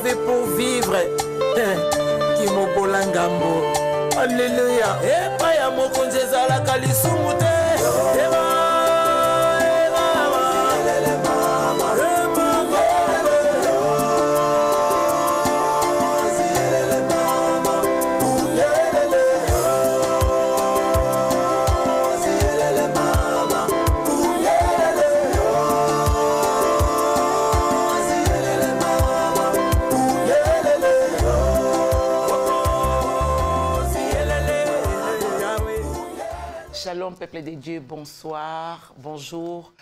vie pour vivre. Qui mokola ngambo. Alléluia. Et pas ya mokonzi ezalaka lisumu te. Shalom, peuple de Dieu, bonsoir, bonjour.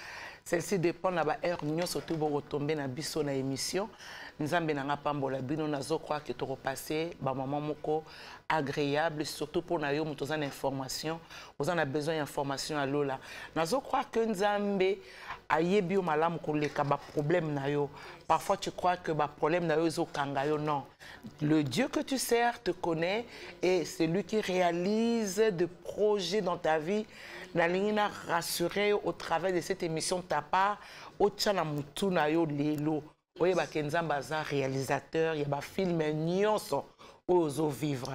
Celle-ci dépend de la heure, nous surtout pour retomber dans la émission. Nous avons pambola bino nazo croire que tu repassé ba maman moko agréable surtout pour na yo muto zana information vous en a besoin d'information à lola nazo croire que nzambe ayebi o malamu koleka ba problème na yo parfois tu crois que ba problème na yo zo kanga yo non le Dieu que tu sers te connaît et c'est lui qui réalise des projets dans ta vie na lingina rassurer au travers de cette émission de ta part au tchana mutu na yo lelo. Oui, Nzamba est un réalisateur, il y a un film nyonso ozo vivre.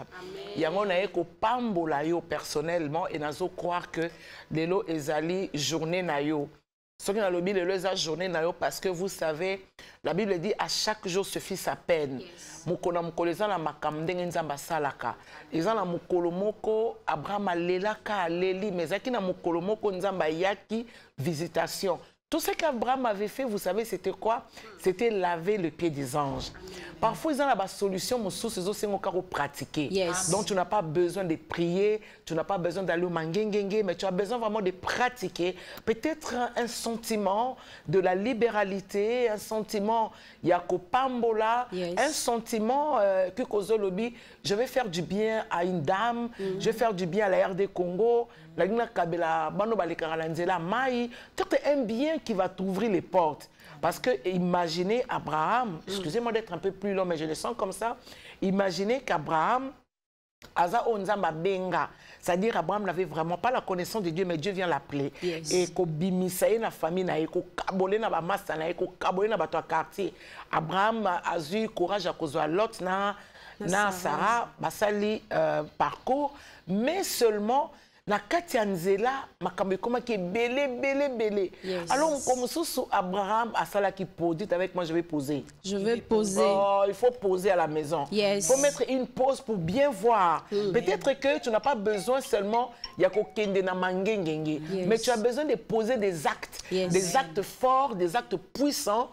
Il y a un pambola yo personnellement et nazo croire que lelo ezali journée na yo. Ce qui a le lelo eza journée na yo parce que vous savez la Bible dit à chaque jour suffit sa peine. Mukona mukoleza na makamdenge Nzamba salaka. Ezana mukolo moko Abraham alelaka aleli mais zaki na mukolo moko Nzamba yaki visitation. Tout ce qu'Abraham avait fait, vous savez, c'était quoi? C'était laver le pied des anges. Parfois, ils ont la solution, c'est pratiquer. Yes. Donc, tu n'as pas besoin de prier, tu n'as pas besoin d'aller au mangengenge, mais tu as besoin vraiment de pratiquer. Peut-être un sentiment de la libéralité, un sentiment yakopambola, yes. Un sentiment que Kozolobi, je vais faire du bien à une dame, je vais faire du bien à la RD Congo, la c'est un bien qui va t'ouvrir les portes. Parce que imaginez Abraham, excusez-moi d'être un peu plus long, mais je le sens comme ça. Imaginez qu'Abraham, c'est-à-dire Abraham n'avait vraiment pas la connaissance de Dieu, mais Dieu vient l'appeler. Yes. Et qu'il bimisaye na famille, na eko kabole na ba massa, na eko kabole na ba toi quartier. Abraham a eu courage à cause de Lot na Sarah, basali parcours, mais seulement na Katianzela, makambe koma qui est belé. Yes. Alors, comme sous Abraham, à ça qui pose, dites avec moi, je vais poser. Je vais poser. Oh, il faut poser à la maison. Yes. Il faut mettre une pause pour bien voir. Peut-être que tu n'as pas besoin seulement de yes. mais tu as besoin de poser des actes, yes. des actes forts, des actes puissants.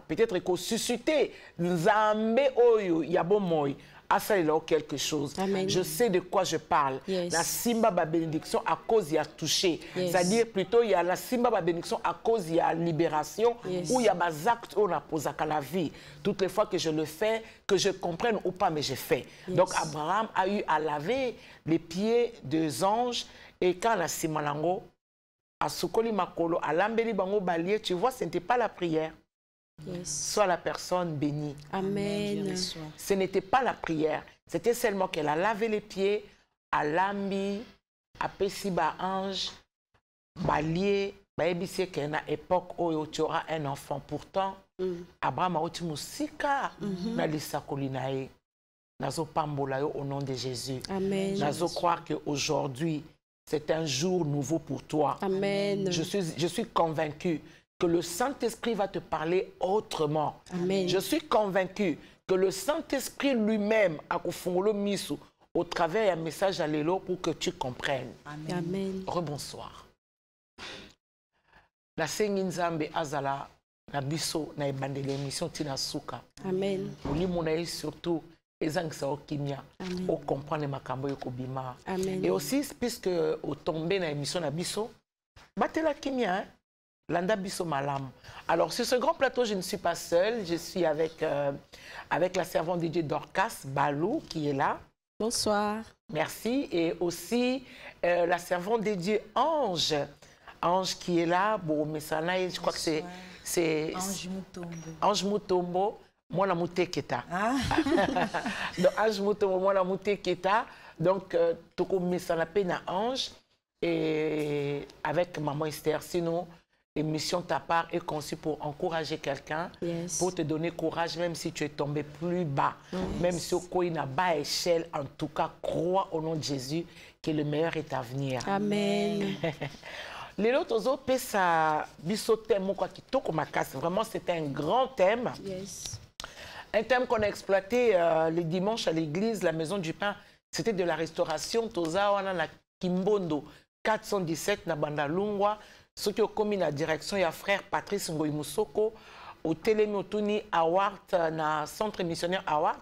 Peut-être que susciter Nzambe oyo yabo moi. Ah, ça, il a quelque chose. Amen. Je sais de quoi je parle. Yes. La Simba ba bénédiction à cause il y a touché. Yes. C'est-à-dire plutôt il y a la Simba ba bénédiction à cause il y a libération. Yes. Où il y a des actes où on a posé à la vie. Toutes les fois que je le fais, que je comprenne ou pas, mais je fais. Yes. Donc Abraham a eu à laver les pieds des anges. Et quand la Simalango, à Soukoli Makolo, à Lambeli Bango Balié, tu vois, ce n'était pas la prière. Yes. Soit la personne bénie. Amen. Ce n'était pas la prière. C'était seulement qu'elle a lavé les pieds à Lambi, à Pessiba Ange, Balié, Baébissé, qui est une époque où tu auras un enfant. Pourtant, Abraham a eu musika na lisakolinae. Nazo pambola au nom de Jésus. Amen. Nazo croire qu'aujourd'hui, c'est un jour nouveau pour toi. Amen. Je suis convaincu que le Saint-Esprit va te parler autrement. Amen. Je suis convaincu que le Saint-Esprit lui-même a kofongolo miso au travers un message à l'élo pour que tu comprennes. Amen. Amen. Rebonsoir. La Nzambe azala na biso na ebandeli émission tina suka. Amen. Oli monaï surtout ezangisa okimia o comprendre makambo yoko bima. Amen. Et aussi puisque au tomber na émission na biso batela kimia hein? Landa biso malam. Alors sur ce grand plateau, je ne suis pas seule, je suis avec la servante de Dieu Dorcas Balou qui est là. Bonsoir. Merci. Et aussi la servante de Dieu Ange. Ange qui est là. Bon, mais ça, je crois que c'est Ange Mutombo. Ange Mutombo. Moi, la Mouteketa. Donc, Ange Mutombo, moi, la Mouteketa. Donc, tu as mis ça la peine à Ange. Et avec Maman Esther. Sinon, émission ta part est conçue pour encourager quelqu'un, Yes. pour te donner courage, même si tu es tombé plus bas, même si au n'a bas échelle, en tout cas, crois au nom de Jésus que le meilleur est à venir. Amen. Les autres autres, ça, biso thème quoi qui toko makasi. Vraiment, c'était un grand thème. Yes. Un thème qu'on a exploité le dimanche à l'église, la Maison du Pain, c'était de la restauration. Toza wana na Kimbondo 417 na Bandalungwa. Ce qui a commis la direction, il y a frère Patrice Ngoy Moussoko, au Télémi Otuni Award, na centre missionnaire Award.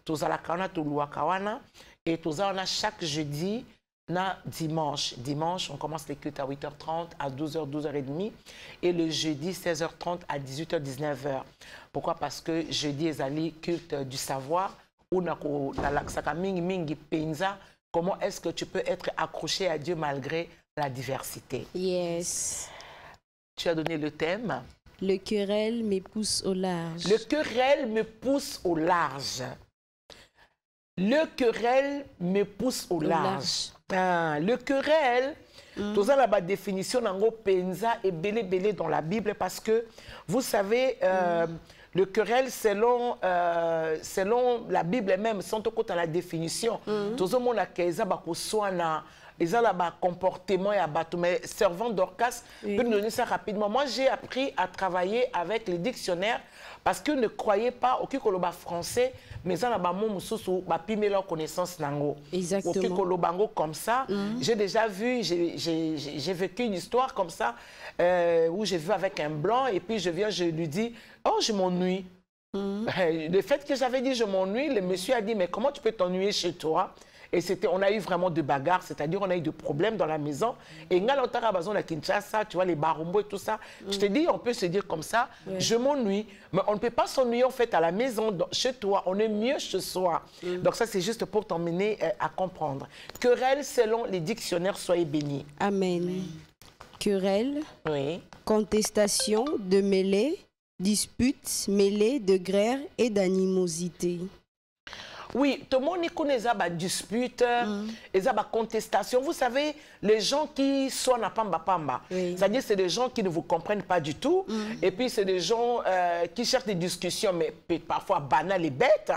Toza la kawana to Luakawana. Et toza wana chaque jeudi na dimanche. Dimanche, on commence les cultes à 8h30, à 12h, 12h30. Et le jeudi, 16h30 à 18h, 19h. Pourquoi? Parce que jeudi, ezali culte du savoir. Ou na laksaka mingi mingi penza. Comment est-ce que tu peux être accroché à Dieu malgré la diversité? Yes. Tu as donné le thème. Le querelle me pousse au large. Le querelle me pousse au large. Le querelle me pousse au large. Ah, le querelle, tout ça, la définition d'ango penza est belé dans la Bible parce que, vous savez, le querelle, selon la Bible même, sans tout compte à la définition, tout le monde a qu'eza bakoswana, ils ont un comportement et abattu. Mais servant Dorcas peut nous donner ça rapidement. Moi, j'ai appris à travailler avec les dictionnaires parce que ne croyez pas au Kikoloba français, mais ça n'a pas pimé leur connaissance nango. Exactement. Au Kikolobango comme ça, j'ai déjà vu, j'ai vécu une histoire comme ça où j'ai vu avec un blanc et puis je viens, je lui dis, oh, je m'ennuie. Le fait que j'avais dit je m'ennuie, le monsieur a dit, mais comment tu peux t'ennuyer chez toi? Et on a eu vraiment de bagarres, c'est-à-dire on a eu de problèmes dans la maison. Et à Kinshasa, tu vois, les barombo et tout ça. Je te dis, on peut se dire comme ça, je m'ennuie. Mais on ne peut pas s'ennuyer en fait à la maison, chez toi. On est mieux chez soi. Donc ça, c'est juste pour t'emmener à comprendre. Querelle selon les dictionnaires, soyez bénis. Amen. Querelle, Oui. contestation, de mêlée, dispute, mêlée de guerre et d'animosité. Oui, tout le monde connaît les disputes, les contestations. Vous savez, les gens qui sont à pamba, c'est-à-dire c'est des gens qui ne vous comprennent pas du tout. Et puis c'est des gens qui cherchent des discussions, mais parfois banales et bêtes.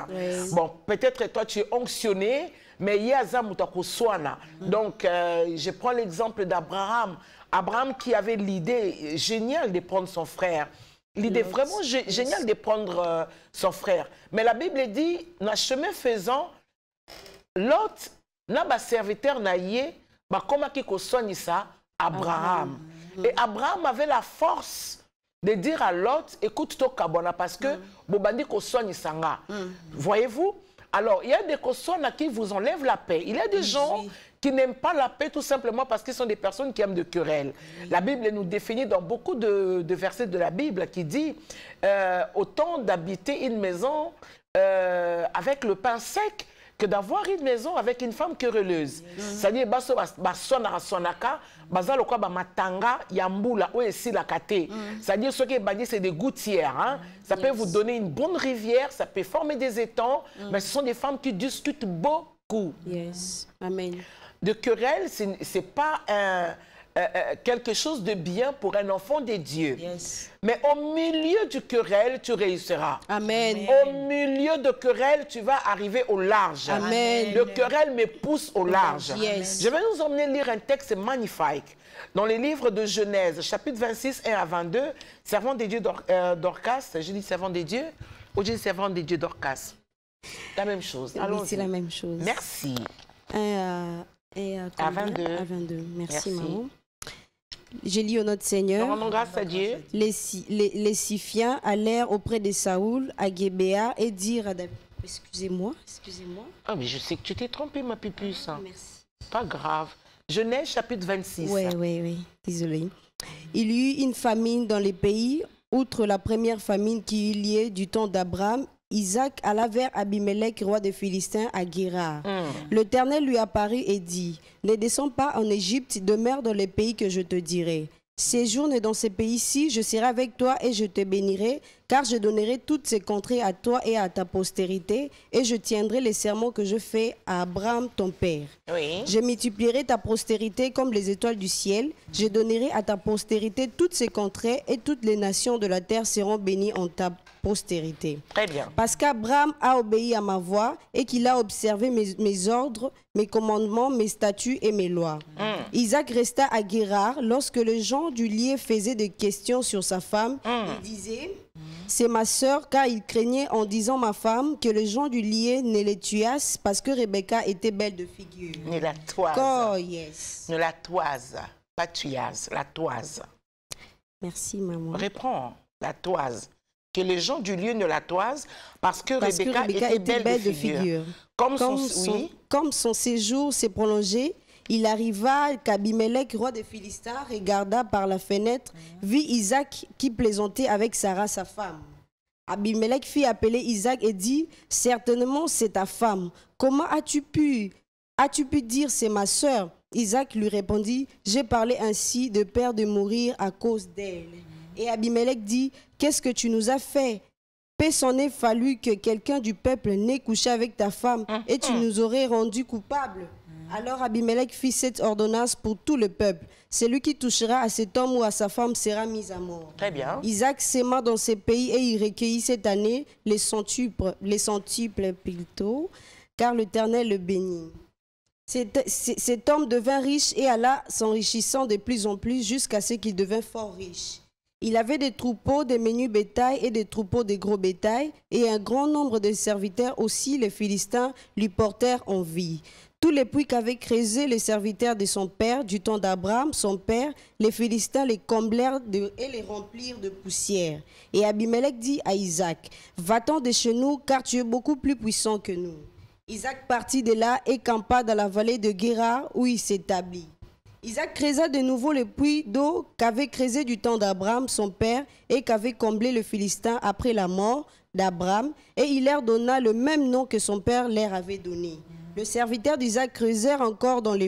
Bon, peut-être toi tu es onctionné, mais il y a Zamutakuswana. Donc, je prends l'exemple d'Abraham. Abraham qui avait l'idée géniale de prendre son frère. L'idée vraiment géniale de prendre son frère. Mais la Bible dit, dans chemin faisant, Lot, n'a pas serviteur naïe, comment qui soigne ça, Abraham. Et Abraham avait la force de dire à Lot, écoute toi kabona parce que bobandi ko soigne sanga. Voyez-vous? Alors, il y a des personnes qui vous enlèvent la paix. Il y a des gens qui n'aiment pas la paix tout simplement parce qu'ils sont des personnes qui aiment de querelles. La Bible nous définit dans beaucoup de versets de la Bible qui dit autant d'habiter une maison avec le pain sec que d'avoir une maison avec une femme querelleuse. C'est-à-dire, c'est-à-dire, ce qui est c'est des gouttières. Hein? Ça peut vous donner une bonne rivière, ça peut former des étangs, mais ce sont des femmes qui discutent beaucoup. Yes. Amen. De querelle, ce n'est pas quelque chose de bien pour un enfant de Dieu. Yes. Mais au milieu du querelle, tu réussiras. Amen. Au milieu de querelle, tu vas arriver au large. Amen. Le querelle me pousse au large. Yes. Je vais nous emmener lire un texte magnifique. Dans les livres de Genèse, chapitre 26, 1 à 22, servant des dieux Dorcas, je dis servant des dieux, ou je dis servant des dieux Dorcas. La même chose. Oui, c'est la même chose. Merci. À 22. À 22. Merci, maman. Je lis au nom de Seigneur. Rendons grâce à Dieu. Les Siphiens allèrent auprès de Saoul à Gébéa et dirent à David. Excusez-moi. Ah, mais je sais que tu t'es trompée, ma pupuce. Merci. Pas grave. Genèse, chapitre 26. Oui. Désolée. Il y eut une famine dans les pays, outre la première famine qui eut lieu du temps d'Abraham. Isaac alla vers Abimelech, roi des Philistins, à Guérar. L'Éternel lui apparut et dit, ne descends pas en Égypte, demeure dans les pays que je te dirai. Séjourne dans ces pays-ci, je serai avec toi et je te bénirai, car je donnerai toutes ces contrées à toi et à ta postérité, et je tiendrai les serments que je fais à Abraham ton père. Oui. Je multiplierai ta postérité comme les étoiles du ciel. Je donnerai à ta postérité toutes ces contrées, et toutes les nations de la terre seront bénies en ta postérité. Très bien. Parce qu'Abraham a obéi à ma voix et qu'il a observé mes ordres, mes commandements, mes statuts et mes lois. Isaac resta à Guérar lorsque les gens du lieu faisaient des questions sur sa femme. Il disait, c'est ma sœur, car il craignait en disant ma femme que les gens du lieu ne les tuassent parce que Rebecca était belle de figure. Ne la toise. Oh, yes. Ne la toise. Pas tuase, la toise. Merci, maman. Reprends, la toise. Que les gens du lieu ne la toisent parce que Rebecca était belle de figure. Comme son séjour s'est prolongé, il arriva qu'Abimelech, roi des Philistins, regarda par la fenêtre, vit Isaac qui plaisantait avec Sarah, sa femme. Abimelech fit appeler Isaac et dit, certainement c'est ta femme. Comment as-tu pu dire c'est ma sœur? Isaac lui répondit, j'ai parlé ainsi de peur de mourir à cause d'elle. Et Abimelech dit, qu'est-ce que tu nous as fait? Paix s'en est fallu que quelqu'un du peuple n'ait couché avec ta femme et tu nous aurais rendu coupables. Alors Abimelech fit cette ordonnance pour tout le peuple. Celui qui touchera à cet homme ou à sa femme sera mis à mort. Très bien. Isaac s'aima dans ces pays et il recueillit cette année les centuples plutôt, car l'Éternel le bénit. Cet homme devint riche et alla s'enrichissant de plus en plus jusqu'à ce qu'il devint fort riche. Il avait des troupeaux, des menus bétail et des troupeaux de gros bétail, et un grand nombre de serviteurs aussi, les Philistins, lui portèrent envie. Tous les puits qu'avaient creusés les serviteurs de son père, du temps d'Abraham, son père, les Philistins les comblèrent et les remplirent de poussière. Et Abimelech dit à Isaac, va-t'en de chez nous, car tu es beaucoup plus puissant que nous. Isaac partit de là et campa dans la vallée de Guérar, où il s'établit. Isaac creusa de nouveau le puits d'eau qu'avait creusé du temps d'Abraham, son père, et qu'avait comblé le Philistin après la mort d'Abraham, et il leur donna le même nom que son père leur avait donné. Le serviteur d'Isaac creusèrent encore dans la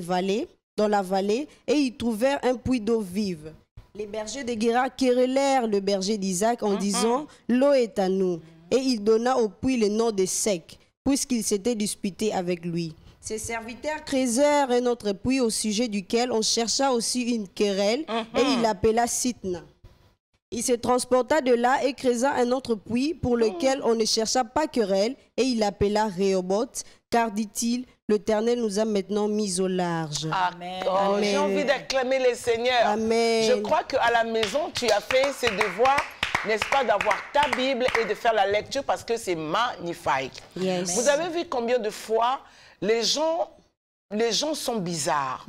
vallée, et ils trouvèrent un puits d'eau vive. Les bergers de Guérar querellèrent le berger d'Isaac en disant, l'eau est à nous. Et il donna au puits le nom de Sec, puisqu'il s'était disputé avec lui. Ses serviteurs creusèrent un autre puits au sujet duquel on chercha aussi une querelle et il l'appela Sitna. Il se transporta de là et creusa un autre puits pour lequel on ne chercha pas querelle et il l'appela Rehoboth, car dit-il, l'Éternel nous a maintenant mis au large. Amen. Oh, j'ai envie d'acclamer les seigneurs. Amen. Je crois qu'à la maison, tu as fait ses devoirs, n'est-ce pas, d'avoir ta Bible et de faire la lecture parce que c'est magnifique. Yes. Vous avez vu combien de fois les gens sont bizarres.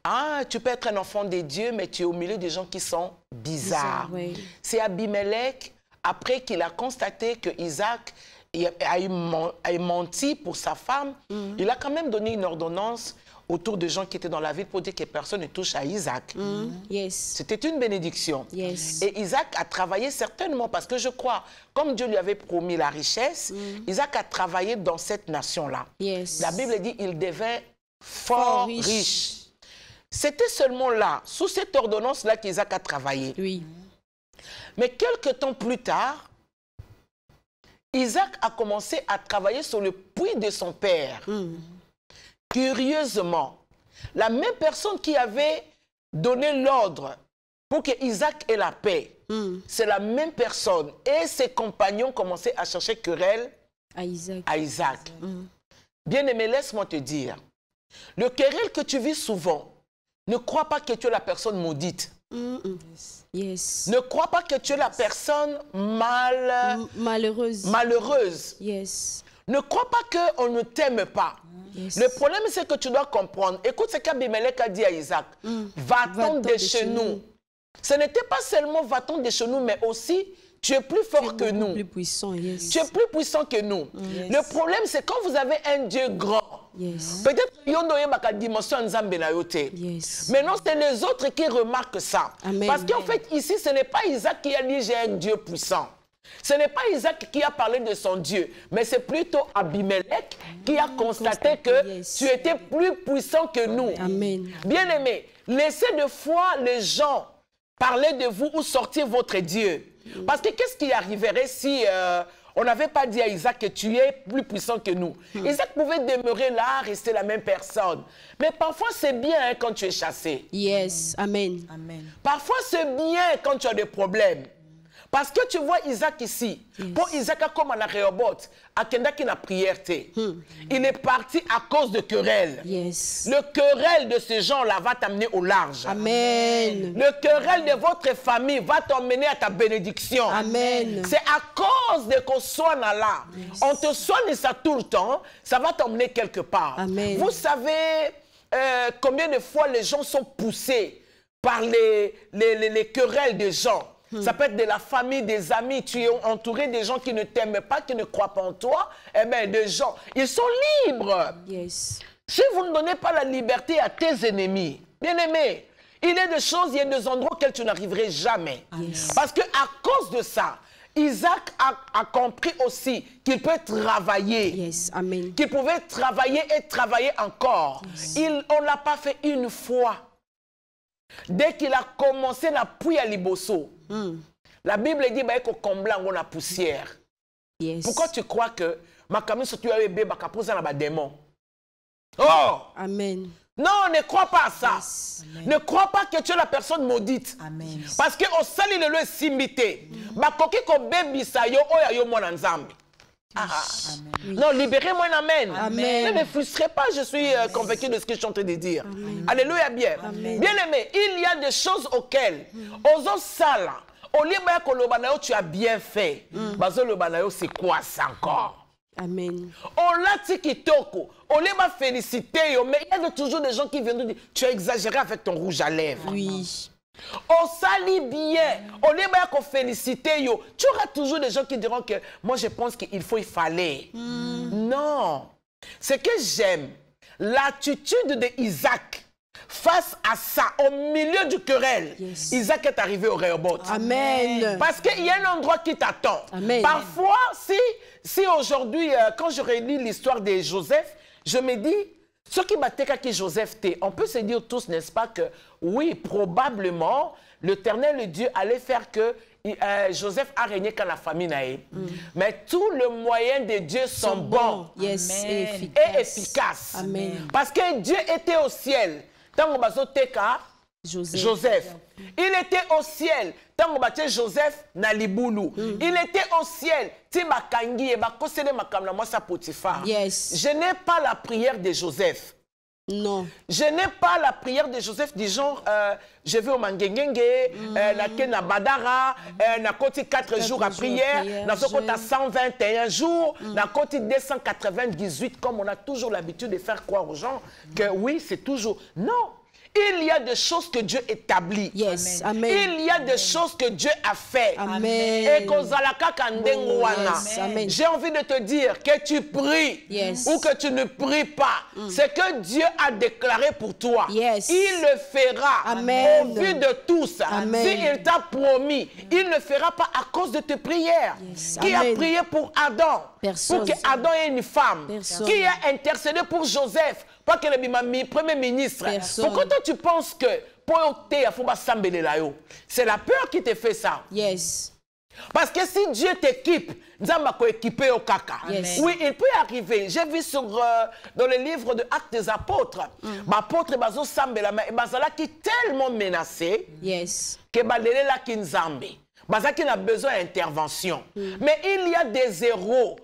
Ah, tu peux être un enfant de Dieu, mais tu es au milieu des gens qui sont bizarres. Oui. C'est Abimelech, après qu'il a constaté que Isaac a menti pour sa femme, il a quand même donné une ordonnance autour de gens qui étaient dans la ville pour dire que personne ne touche à Isaac. Yes. C'était une bénédiction. Yes. Et Isaac a travaillé certainement, parce que je crois, comme Dieu lui avait promis la richesse, Isaac a travaillé dans cette nation-là. Yes. La Bible dit qu'il devint fort riche. C'était seulement là, sous cette ordonnance-là, qu'Isaac a travaillé. Oui. Mais quelques temps plus tard, Isaac a commencé à travailler sur le puits de son père. Curieusement, la même personne qui avait donné l'ordre pour que Isaac ait la paix, c'est la même personne. Et ses compagnons commençaient à chercher querelle à Isaac. Bien-aimé, laisse-moi te dire, le querelle que tu vis souvent, ne crois pas que tu es la personne maudite. Yes. Ne crois pas que tu es la personne malheureuse. Yes. Ne crois pas qu'on ne t'aime pas. Yes. Le problème, c'est que tu dois comprendre. Écoute ce qu'Abimelech a dit à Isaac. Va-t'en de chez nous. Ce n'était pas seulement va-t'en de chez nous, mais aussi tu es plus fort que nous. Plus puissant, yes. Tu es plus puissant que nous. Yes. Le problème, c'est quand vous avez un Dieu grand. Yes. Peut-être que dimension Yes. Maintenant, c'est les autres qui remarquent ça. Amen. Parce qu'en fait, ici, ce n'est pas Isaac qui a dit j'ai un Dieu puissant. Ce n'est pas Isaac qui a parlé de son Dieu, mais c'est plutôt Abimelech qui a constaté que tu étais plus puissant que nous. Amen. Bien-aimés, laissez de fois les gens parler de vous ou sortir votre Dieu. Parce que qu'est-ce qui arriverait si on n'avait pas dit à Isaac que tu es plus puissant que nous? Isaac pouvait demeurer là, rester la même personne. Mais parfois, c'est bien hein, quand tu es chassé. Yes, amen. Amen. Parfois, c'est bien quand tu as des problèmes. Parce que tu vois Isaac ici. Pour Isaac, comme à la Rehoboth, à Kendaki na prière, il est parti à cause de querelles. Yes. Le querelle de ces gens-là va t'amener au large. Amen. Le querelle de votre famille va t'emmener à ta bénédiction. Amen. C'est à cause de qu'on soigne là. Yes. On te soigne ça tout le temps, ça va t'emmener quelque part. Amen. Vous savez combien de fois les gens sont poussés par les querelles des gens. Ça peut être de la famille, des amis. Tu es entouré des gens qui ne t'aiment pas, qui ne croient pas en toi. Eh bien, des gens, ils sont libres. Yes. Si vous ne donnez pas la liberté à tes ennemis, bien aimé, il y a des choses, il y a des endroits auxquels tu n'arriverais jamais. Yes. Parce qu'à cause de ça, Isaac a compris aussi qu'il peut travailler. Yes. Amen. Qu'il pouvait travailler et travailler encore. Yes. On ne l'a pas fait une fois. Dès qu'il a commencé la pluie à Liboso, la Bible dit qu'il faut combler la poussière. Yes. Pourquoi tu crois que ma camille se tue avec bébé dans la démon? Oh! Amen. Non, ne crois pas à ça. Yes. Ne crois pas que tu es la personne maudite. Amen. Parce que au sali le lieu simité, bakoki ko bébé sa yo oya yo mwana nzambe. Non, libérez-moi, amen. Amen. Ne me frustrez pas, je suis convaincu de ce que je suis en train de dire. Amen. Alléluia, bien. Amen. Bien aimé, il y a des choses auxquelles, aux sala, au lieu de tu as bien fait, c'est quoi ça encore? Amen. On l'a dit kitoko, on les va féliciter, mais il y a toujours des gens qui viennent nous dire, tu as exagéré avec ton rouge à lèvres. Oui. On s'allie bien, on est bien qu'on félicite. Tu auras toujours des gens qui diront que moi je pense qu'il faut, il fallait. Non. Ce que j'aime, l'attitude d'Isaac face à ça, au milieu du querelle, yes. Isaac est arrivé au Rehoboth. Amen. Parce qu'il y a un endroit qui t'attend. Parfois, si aujourd'hui, quand je relis l'histoire de Joseph, je me dis, ce qui battait qui Joseph t'est, on peut se dire tous, n'est-ce pas, que oui, probablement, l'Éternel Dieu allait faire que Joseph a régné quand la famine a eu. Mais tous les moyens de Dieu sont bons yes. et efficaces. Amen. Parce que Dieu était au ciel. Tant que Joseph. Il était au ciel. Tant que Joseph na liboulou. Il était au ciel. Yes. Je n'ai pas la prière de Joseph. Non. Je n'ai pas la prière de Joseph du genre, je vais au Mangengenge, na Badara, na koti 4 jours à prière, na koti 121 jours, na koti 298, comme on a toujours l'habitude de faire croire aux gens que oui, c'est toujours... Non. Il y a des choses que Dieu établit. Yes. Amen. Il y a des choses que Dieu a fait. Amen. Et j'ai envie de te dire que tu pries yes. ou que tu ne pries pas. Ce que Dieu a déclaré pour toi, yes. il le fera. Amen. Au vu de tous. S'il t'a promis, il ne le fera pas à cause de tes prières. Yes. Qui Amen. a prié pour Adam? Personne. Pour qu'Adam ait une femme. Personne. Qui a intercédé pour Joseph? Pas que le premier ministre. Personne. Pourquoi toi tu penses que c'est la peur qui te fait ça? Yes. Parce que si Dieu t'équipe, équipé au caca. Yes. Oui, il peut arriver. J'ai vu dans le livre de Actes des Apôtres, l'apôtre Bazo Sambela, qui est tellement menacé yes. que Balela Kinzambe. Qui a besoin d'intervention. Mais il y a des héros.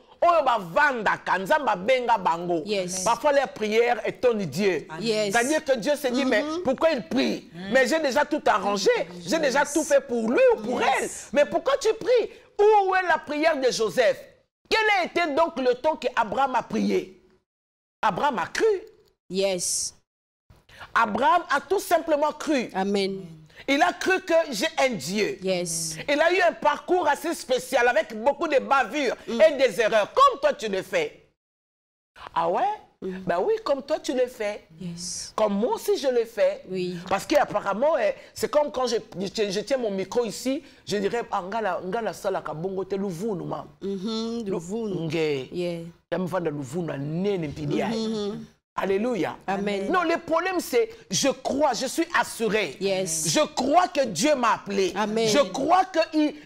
Yes. Parfois les prières étonnent Dieu. Yes. C'est-à-dire que Dieu se dit, mais pourquoi il prie? Mais j'ai déjà tout arrangé. J'ai déjà tout fait pour lui ou pour elle. Mais pourquoi tu pries? Où est la prière de Joseph? Quel a été donc le temps qu'Abraham a prié? Abraham a cru. Yes. Abraham a tout simplement cru. Amen. Il a cru que j'ai un Dieu. Yes. Il a eu un parcours assez spécial avec beaucoup de bavures et des erreurs, comme toi tu le fais. Ah ouais? Ben oui, comme toi tu le fais. Yes. Comme moi aussi je le fais. Oui. Parce qu'apparemment, c'est comme quand je tiens mon micro ici, je dirais, ngala sala kabongo te luvunu mam. Luvunu. Nge. Yeah. Yamfanda luvunu nene mpidia. Alléluia. Amen. Non, le problème c'est, je crois, je suis assuré. Yes. Je crois que Dieu m'a appelé. Amen. Je crois que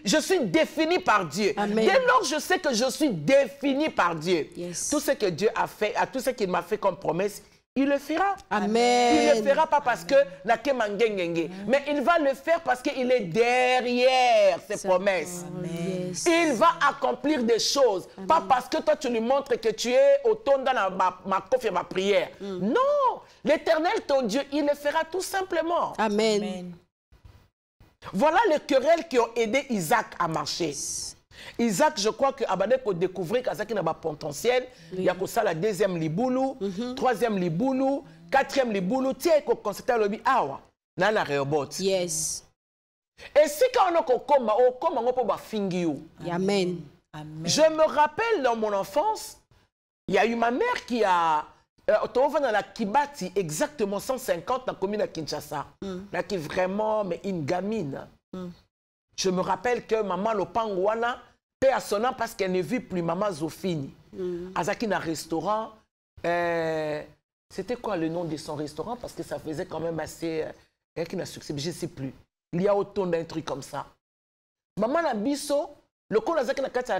je suis défini par Dieu. Amen. Dès lors je sais que je suis défini par Dieu, Yes. tout ce que Dieu a fait, tout ce qu'il m'a fait comme promesse, il le fera. Amen. Il ne le fera pas parce que mais il va le faire parce qu'il est derrière ses promesses. Yes. Il va accomplir des choses. Pas parce que toi tu lui montres que tu es au ton dans ma coffre et ma prière. Non, l'Éternel ton Dieu, il le fera tout simplement. Amen. Voilà les querelles qui ont aidé Isaac à marcher. Isaac, je crois que Abadé pour découvrir qu'il a un potentiel, il y a que ça la deuxième liboulou, troisième liboulou, quatrième liboulou, tiens, qu'on constate le bi awa, na la reobot. Yes. Et si quand on a on peut ba fingiou. Amen. Je me rappelle dans mon enfance, il y a eu ma mère qui a dans la Kibati, exactement 150 dans la commune de Kinshasa. Là qui vraiment, mais une gamine. Je me rappelle que maman Lopangouana paie à son nom parce qu'elle ne vit plus maman Zofini. Azaki dans un restaurant. C'était quoi le nom de son restaurant? Parce que ça faisait quand même assez. Qui n'a succès, je ne sais plus. Il y a autant d'un truc comme ça. Maman Nabiso, le con Azaki n'a qu'à un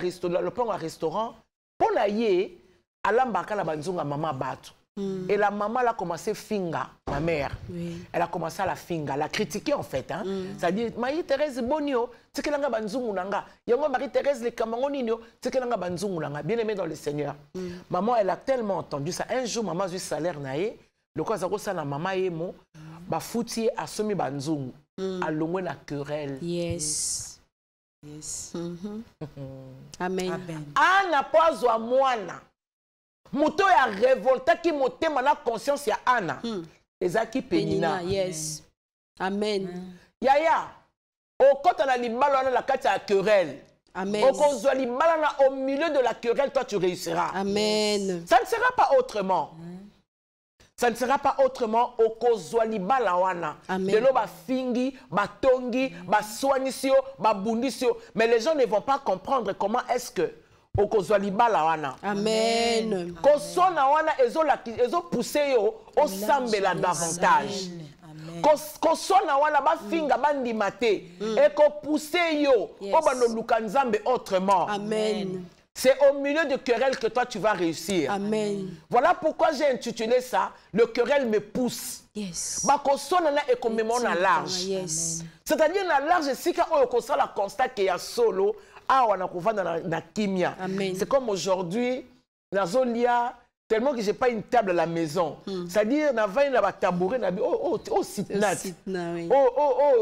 restaurant. Pour la yé, Alambaka la banzunga maman Batu. Et la maman elle a commencé à finga, ma mère. Oui. Elle a commencé à la finga, la critiquer en fait. Hein. C'est-à-dire, Marie-Thérèse Bonio, tu sais que l'anga banzungu nanga. Yango Marie-Thérèse le Kamangonino, tu sais que l'anga banzungu nanga. Bien aimé dans le Seigneur. Maman, elle a tellement entendu ça. Un jour, maman a eu salaire naé. Le quoi ça ça na maman yemo, ba fouti a semi banzungu, a longwe na querelle. Yes. Yes. Amen. Amen. Ana pozo a moana. Moto ya révolté qui monte mana conscience ya Anna. Ezaki Penina. Yes. Amen. Yaya. Au côté na libala la kati ya querelle. Amen. Au kozwa libala au milieu de la querelle, toi tu réussiras. Amen. Ça ne sera pas autrement. Ça ne sera pas autrement au kozwa libala wana. De l'eau ba fingi, ba tongi, ba soignisio, ba bundisio. Mais les gens ne vont pas comprendre comment est-ce que Amen. Kosona wana ezo pousser yo au sambela davantage. Kosona wana ba finga bandi mate et ko pousser yo au bando lukanzambe autrement. Amen. C'est au milieu de querelles que toi tu vas réussir. Amen. Voilà pourquoi j'ai intitulé ça le querelle me pousse. Yes. Ba kosona na e komemona na large. Yes. C'est-à-dire na large c'est quand on constate la constat qu'il y a solo. Ah, on a couvert dans la kimia. C'est comme aujourd'hui, dans Zolia, tellement que je n'ai pas une table à la maison. C'est-à-dire, on a un tabouret, sitnat.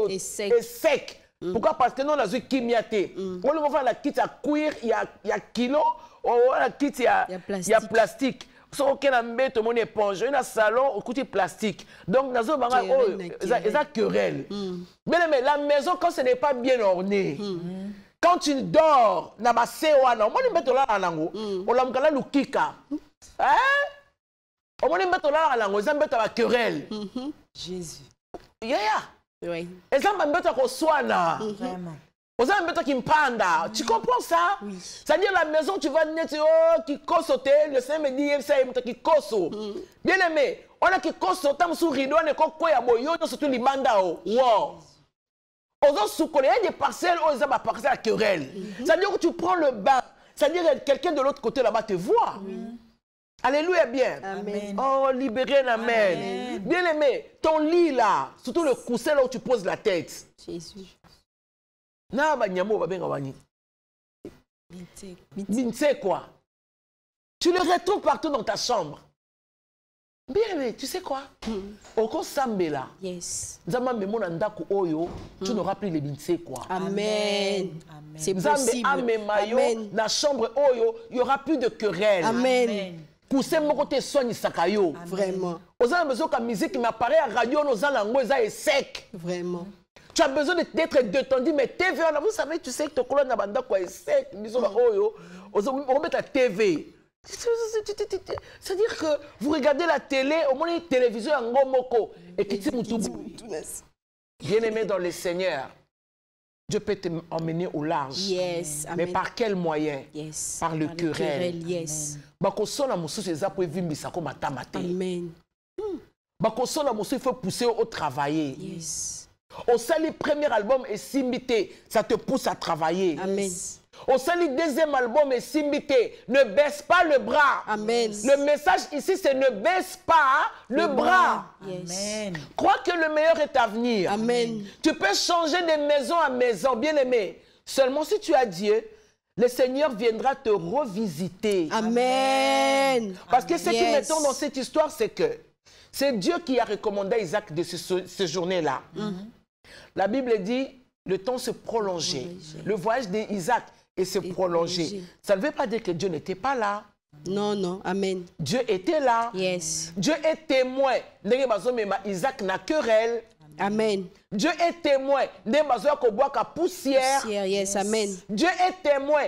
Et sec. Pourquoi? Parce que nous, on a une kimia. On va la kit à cuir, il y a kilo, la kit, il y a plastique. So, on a mis mon éponge, on a un salon, on a plastique. Donc, dans une querelle. Mais la maison, quand ce n'est pas bien orné, quand tu dors, na ba sewana, on ne met pas là nango, on l'a mkala lukika. Hein? On ne met pas là nango, ça met la querelle. Jésus. Yeah. Oui. Et ça m'a mis à soana. Vraiment. On a mis qui mpanda. Tu comprends ça? Oui. C'est-à-dire la maison tu vas nettoyer qui kosote, le Saint me dit ça qui koso. Bien aimé, on a qui koso tam sous rideau ne ko ya boyo surtout li banda o. Wow. Il y a des parcelles où ils ont parcelles à querelle. C'est-à-dire que tu prends le bain. C'est-à-dire que quelqu'un de l'autre côté là-bas te voit. Alléluia bien. Amen. Oh, libéré, amen. Bien aimé, ton lit là, surtout le coussin là où tu poses la tête. Jésus. Binte quoi. Tu le retrouves partout dans ta chambre. Bien aimé, tu sais quoi? Oko sambela. Yes. Nzamba memona ndako oyo, tu n'auras plus les binse quoi. Amen. C'est possible. Amen. La chambre oyo, il n'y aura plus de querelle. Amen. Coussin moko te soigne sakayo. Vraiment. Aux a besoin que la musique m'apparaît à radio, nos alango est sec. Vraiment. Tu as besoin d'être détendu, mais TV, vous savez, tu sais que ton colonne d'abanda quoi est sec. Disons oyo, on met la TV. C'est-à-dire que vous regardez la télé, au moins une télévision en gomoko et qui bien aimé dans le Seigneur. Dieu peut t'emmener au large. Yes. Mais Amen. par quel moyen? Yes. Par le querelle. Yes. Bakosola mosusu eza po evimbisa ko matama te. Amen. Bakosola mosusu il faut pousser au travailler. Yes. Au sali premier album et simbité, ça te pousse à travailler. Amen. Au sali deuxième album et simbité, ne baisse pas le bras. Amen. Le message ici c'est ne baisse pas le bras. Yes. Amen. Crois que le meilleur est à venir. Amen. Tu peux changer de maison à maison, bien aimé. Seulement si tu as Dieu, le Seigneur viendra te revisiter. Amen. Parce que ce qui Yes. m'étonne dans cette histoire, c'est que c'est Dieu qui a recommandé à Isaac de ce journée-là. La Bible dit, le temps se prolongeait. Le voyage d'Isaac s'est prolongé. Ça ne veut pas dire que Dieu n'était pas là. Non, non. Amen. Dieu était là. Yes. Dieu est témoin. Isaac n'a querelle. Amen. Dieu est témoin. Poussière. Yes. Amen. Dieu est témoin.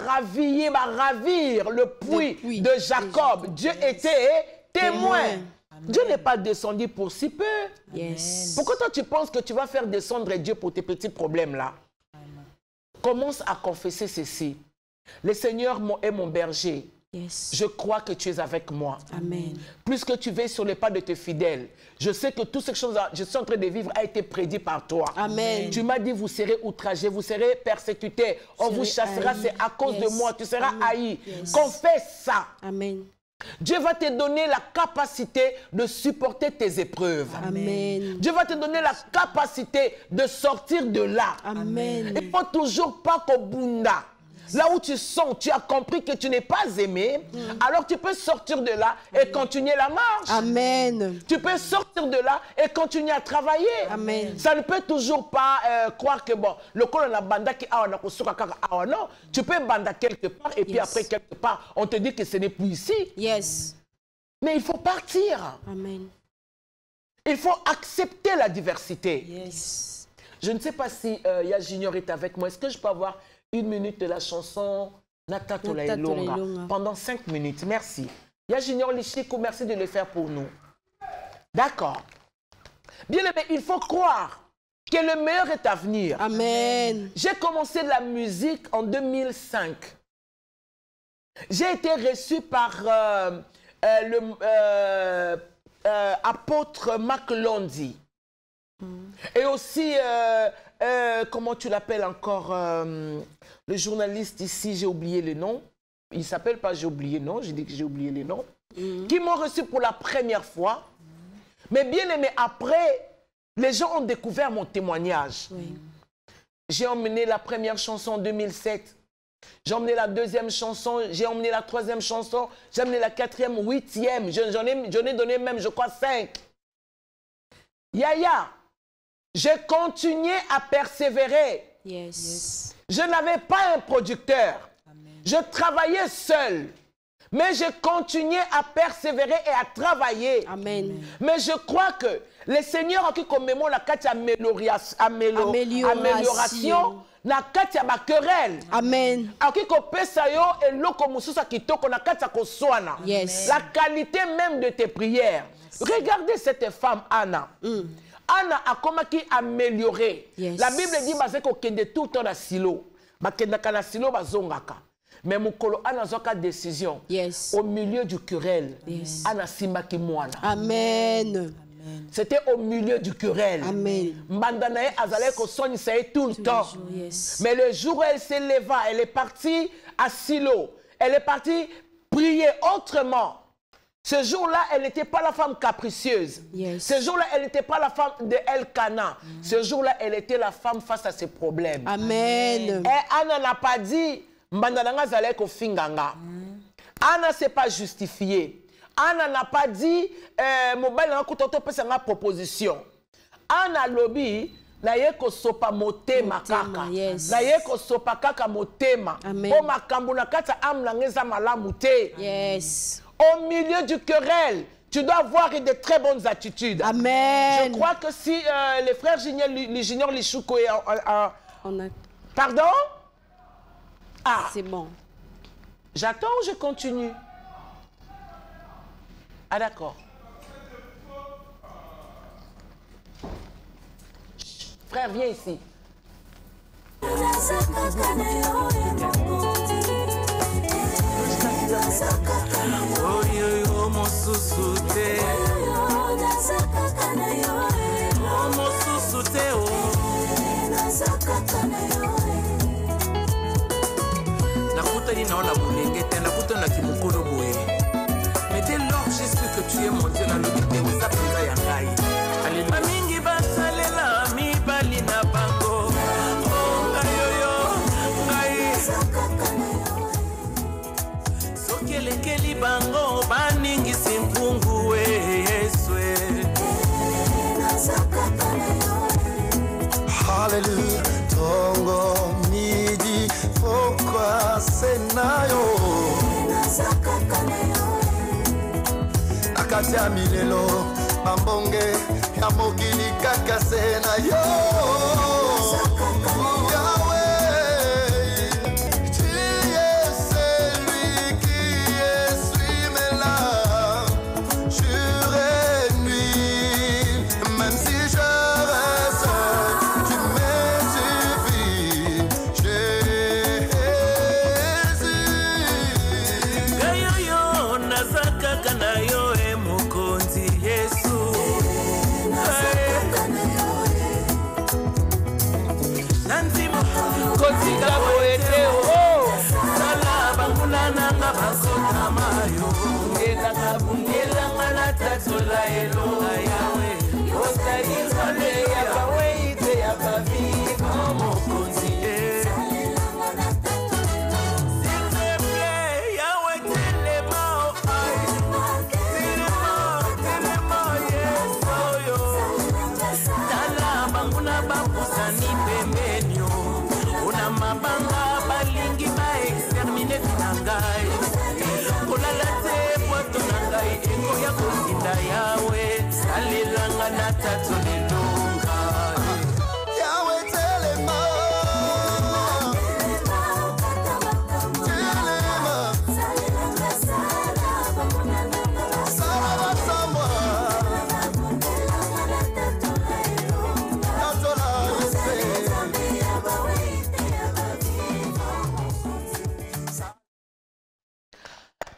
Ravir le puits de Jacob. Dieu était témoin. Dieu n'est pas descendu pour si peu. Yes. Pourquoi toi tu penses que tu vas faire descendre Dieu pour tes petits problèmes là? Commence à confesser ceci. Le Seigneur est mon berger. Yes. Je crois que tu es avec moi. Amen. Plus que tu veilles sur les pas de tes fidèles. Je sais que toutes ces choses que je suis en train de vivre a été prédit par toi. Amen. Tu m'as dit, vous serez outragés, vous serez persécutés. On vous chassera, c'est à cause de moi. Tu seras haï. Yes. Confesse ça. Amen. Dieu va te donner la capacité de supporter tes épreuves. Amen. Dieu va te donner la capacité de sortir de là. Amen. Il ne faut toujours pas qu'au bunda. Là où tu sens, tu as compris que tu n'es pas aimé, alors tu peux sortir de là et continuer la marche. Amen. Tu peux sortir de là et continuer à travailler. Amen. Ça ne peut toujours pas croire que bon, le col on a banda qui a non, tu peux banda quelque part et puis après quelque part, on te dit que ce n'est plus ici. Yes. Mais il faut partir. Amen. Il faut accepter la diversité. Yes. Je ne sais pas si Ya Junior est avec moi. Est-ce que je peux avoir 1 minute de la chanson Nata Tola Ilonga pendant 5 minutes? Merci. Ya Junior Lichiko, merci de le faire pour nous. D'accord. Bien aimé, il faut croire que le meilleur est à venir. Amen. J'ai commencé la musique en 2005. J'ai été reçu par apôtre McLondy. Et aussi, comment tu l'appelles encore, le journaliste ici, j'ai oublié le nom. Il ne s'appelle pas j'ai oublié, non, j'ai dit que j'ai oublié le nom. Qui m'ont reçu pour la première fois. Mais bien aimé, après, les gens ont découvert mon témoignage. Oui. J'ai emmené la première chanson en 2007. J'ai emmené la deuxième chanson, j'ai emmené la troisième chanson, j'ai emmené la quatrième, huitième. J'en ai donné même, je crois, 5. Yaya, j'ai continué à persévérer. Yes. Je n'avais pas un producteur. Amen. Je travaillais seul. Mais je continuais à persévérer et à travailler. Amen. Mais je crois que le Seigneur a qui commémore la carte amélioration. Na kati ya querelle. Amen. Aki ko pesa yo eloko mususa kitoko na kati ya koswana. Yes. La qualité même de tes prières. Regardez cette femme Anna. Anna a comment qui amélioré. Yes. La Bible dit basé ko kende tout le temps na silo. Ba kenda kana silo bazongaka. Mais mukolo Anna zoka décision. Yes. Au milieu du querelle. Yes. Anna simbaki mwana. Amen. C'était au milieu du querelle. Amen. Mbandanae azalé ko sonisa tout le temps. Yes. Mais le jour où elle s'éleva, elle est partie à Silo. Elle est partie prier autrement. Ce jour-là, elle n'était pas la femme capricieuse. Yes. Ce jour-là, elle n'était pas la femme de Elkana. Ce jour-là, elle était la femme face à ses problèmes. Amen. Et Anna n'a pas dit, Mbandananga zalé ko finganga. Anna ne s'est pas justifiée. Anna n'a pas dit, mobile n'a pas proposition. Anna lobby, na ye ko sopa motema kaka. Yes. Na ye ko sopa kaka motema. Amen. Po makambo na kata amna ngeza malamu te. Yes. Au milieu du querelle, tu dois avoir de très bonnes attitudes. Amen. Je crois que si les frères Junior Lichouko est On a... Pardon? Ah. C'est bon. J'attends ou je continue? Ah d'accord. Frère, viens ici. Oyo mosusu te mosusu te nakutani naona mulenge te nakutana kimokolo boye mais dès lors j'ai su que tu es mon Dieu na lobi te oza mpenza ya ngai alléluia mingi basalela mibali na bango ngai oyo ngai soki elekeli bango baningisi mpungu yeswe Hallelujah, tongo midi fokwa senayo nakati ya milelo mambonge ya mokili kaka senayo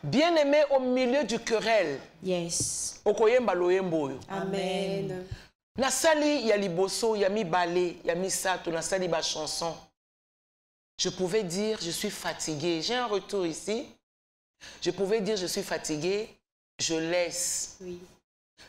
Bien-aimé au milieu du querelle. Yes. Okoyemba loyembo. Amen. Nasali ya liboso, ya mi balé, ya mi sato, nasali ba chanson. Je pouvais dire je suis fatigué. J'ai un retour ici. Je pouvais dire je suis fatigué, je laisse. Oui.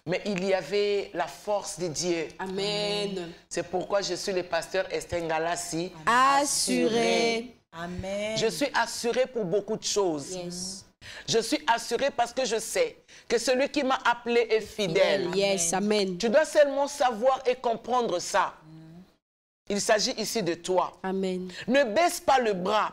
Mais il y avait la force de Dieu. Amen. C'est pourquoi je suis le pasteur Esther Galassi. Assuré. Amen. Je suis assuré pour beaucoup de choses. Yes. Je suis assuré parce que je sais que celui qui m'a appelé est fidèle. Yes, amen. Tu dois seulement savoir et comprendre ça. Il s'agit ici de toi. Amen. Ne baisse pas le bras.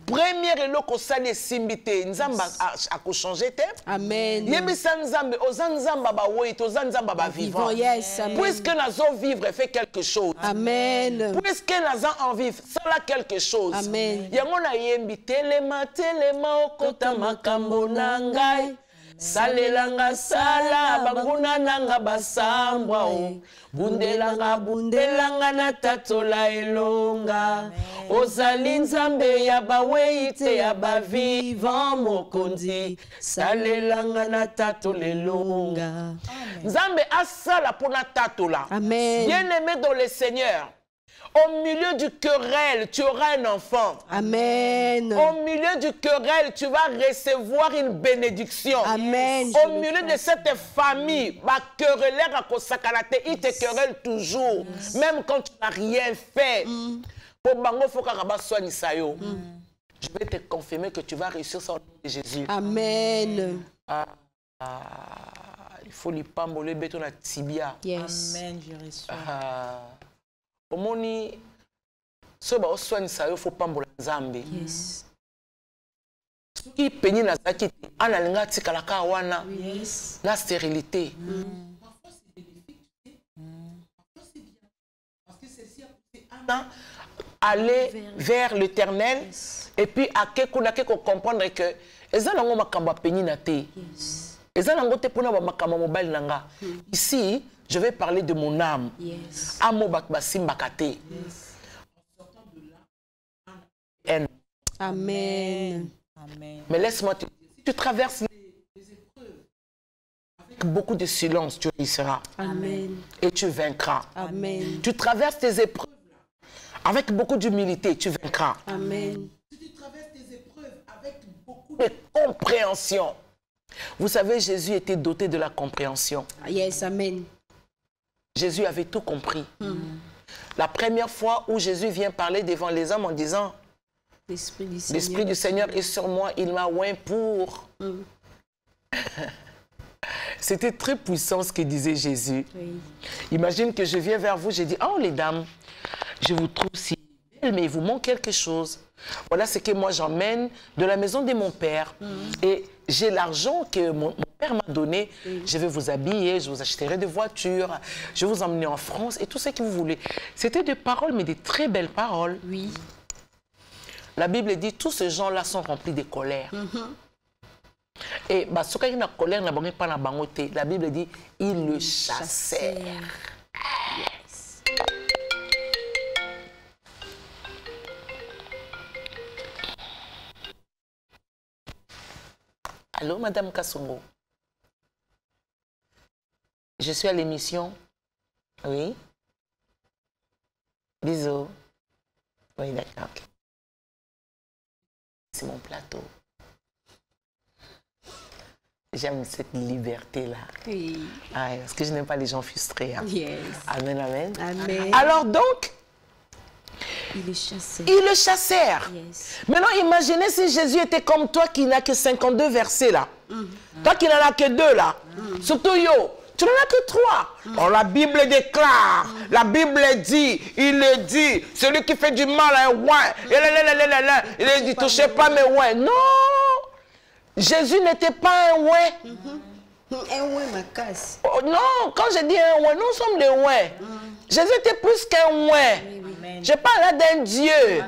Première eloko sali simbité nzamba a changé te. Amen. Yebisa nzambe ozanzamba ba wait ozanzamba ba vivant. Yes, amen. Puisque nazo vivre fait quelque chose. Amen. Puisque nazo en vivre cela quelque chose. Amen. Yango na yembi telema okota makambo na ngai. Salelanga sala banguna nanga basambwa o bundelanga na tatola elonga ozali nzambe ya baweite ya bavivant mokonzi salelanga na tatola elonga nzambe asala pona tatola. Amen. Bien-aimé dans le Seigneur, au milieu du querelle, tu auras un enfant. Amen. Au milieu du querelle, tu vas recevoir une bénédiction. Amen. Au milieu de cette famille, il te querelle toujours. Même quand tu n'as rien fait. Je vais te confirmer que tu vas réussir sans le nom de Jésus. Amen. Il faut lui pamboler béton à tibia. Yes. Amen, je reçois. Omoni soba oswanisa yo faut pambola nzambe. Yes. Soki peni na zaki ana linga tikala ka wana. Yes. La stérilité. Parfois c'est bénéfique, tu sais. Parfois c'est bien. Parce que celle-ci a poussé Anna aller vers l'Éternel. Yes. Et puis à kekuna keko comprendre que eza nango makambo peni na te. Yes. Eza nango te pona ba makambo mobile nanga. Ici, je vais parler de mon âme. Yes. Amo bak basimbaka te. en sortant de là, un. Amen. Amen. Mais laisse-moi te dire, si tu traverses les épreuves avec beaucoup de silence, tu réussiras. Amen. Et tu vaincras. Amen. Tu traverses tes épreuves avec beaucoup d'humilité, tu vaincras. Amen. Si tu traverses tes épreuves avec beaucoup de compréhension. Vous savez, Jésus était doté de la compréhension. Yes, amen. Jésus avait tout compris. La première fois où Jésus vient parler devant les hommes en disant l'Esprit du Seigneur est sur moi, il m'a oint pour. C'était très puissant ce que disait Jésus. Oui. Imagine que je viens vers vous, j'ai dit, oh les dames, je vous trouve si belle, mais il vous manque quelque chose. Voilà ce que moi j'emmène de la maison de mon père. Et j'ai l'argent que mon père m'a donné. Je vais vous habiller, je vous achèterai des voitures, je vais vous emmener en France et tout ce que vous voulez. C'était des paroles, mais des très belles paroles. Oui. La Bible dit, tous ces gens-là sont remplis de colère. Et bah, ce qui est la colère, la Bible dit, ils le chassèrent. Yes. Allô, Madame Kassongo? Je suis à l'émission. Oui? Bisous. Oui, d'accord. Okay. C'est mon plateau. J'aime cette liberté-là. Oui. Ah, parce que je n'aime pas les gens frustrés. Hein. Yes. Amen, amen. Amen. Alors donc, Il le chassait. ils le chassèrent. Yes. Maintenant, imaginez si Jésus était comme toi qui n'a que 52 versets là. Toi qui n'en as que 2 là. Surtout yo, tu n'en as que 3. Oh, la Bible déclare, la Bible dit, il le dit, celui qui fait du mal à un ouin. Il dit, touchez pas mes ouins. Non, Jésus n'était pas un ouin. Un ouin ma casse. Oh, non, quand je dis un ouin, nous sommes des ouins. Jésus était plus qu'un ouin. Je parle là d'un Dieu.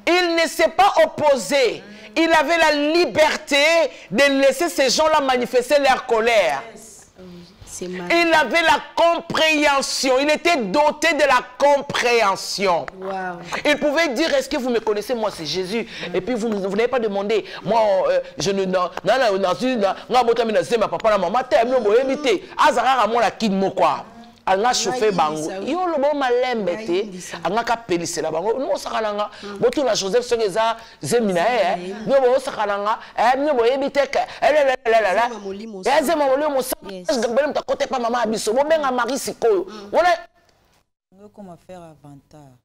Il ne s'est pas opposé. Il avait la liberté de laisser ces gens-là manifester leur colère. Il avait la compréhension. Il était doté de la compréhension. Wow. Il pouvait dire, est-ce que vous me connaissez? Moi, c'est Jésus. Et puis, vous n'avez pas demandé. Moi, je ne... anga chauffé bango yo lobo malembe te anga ka pelisela bango no sakalanga botu la Joseph sokeza zemina no bo sakalanga no bo yebiteke la zema molimo mo ngabele mtakote pa mama abiso bo benga Marie sikoyo wala comment faire avantage.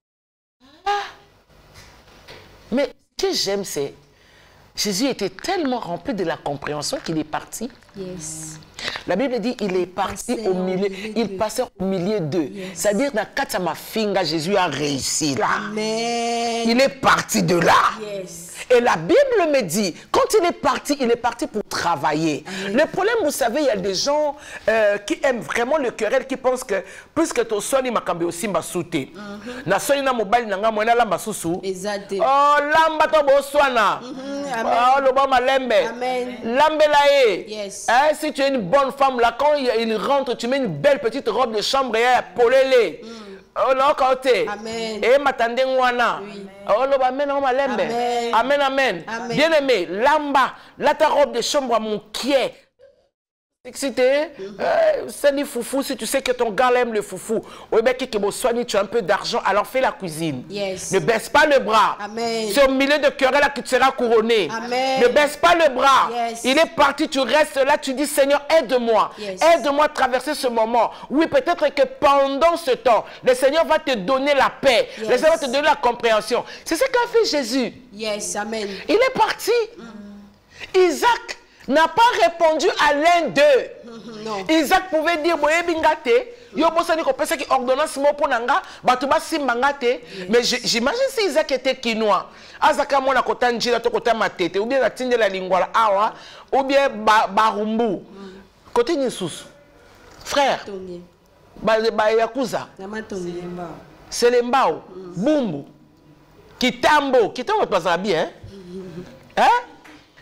Mais ce que j'aime c'est Jésus était tellement rempli de la compréhension qu'il est parti. Yes. La Bible dit il est parti au milieu, il passait au milieu d'eux. Yes. C'est-à-dire dans Katsama Finga, Jésus a réussi là. Amen. Il est parti de là. Yes. Et la Bible me dit, quand il est parti pour travailler. Amen. Le problème, vous savez, il y a des gens qui aiment vraiment le querelle, qui pensent que puisque tu sois makambe aussi mbasute. Na soyi na mobile nanga mona lamba susu. Exact. Oh lamba to boswana. Oh le bon malembe. Amen. Lambelae. Yes. Hein, si tu es une bonne femme là, quand il rentre, tu mets une belle petite robe de chambre et polele. Oh non, côté. Amen. Et m'attendez wana. Oh le amen on malembe. Amen amen. Bien aimé, lamba, là ta robe de chambre à mon pied. Excité, c'est ni foufou, si tu sais que ton gars aime le foufou, tu as un peu d'argent, alors fais la cuisine. Yes. Ne baisse pas le bras. C'est au milieu de querelle là que tu seras couronné. Amen. Ne baisse pas le bras. Yes. Il est parti, tu restes là, tu dis Seigneur, aide-moi. Yes. Aide-moi à traverser ce moment. Oui, peut-être que pendant ce temps, le Seigneur va te donner la paix. Yes. Le Seigneur va te donner la compréhension. C'est ce qu'a fait Jésus. Yes, amen. Il est parti. Isaac n'a pas répondu à l'un d'eux. Non. Isaac pouvait dire boyebingate, yo bosani ko pesa ki ordonnance mo ponanga, batuba simbangate, mais j'imagine si Isaac était quinois. Azaka mona kota njila to kota matete ou bien la tinde la lingwala awa ou bien barumbu. Côté Nisusu. Frère. Ba yakuza. C'est les mbao, bumbu. Kitambo, kitambo pas bien, hein?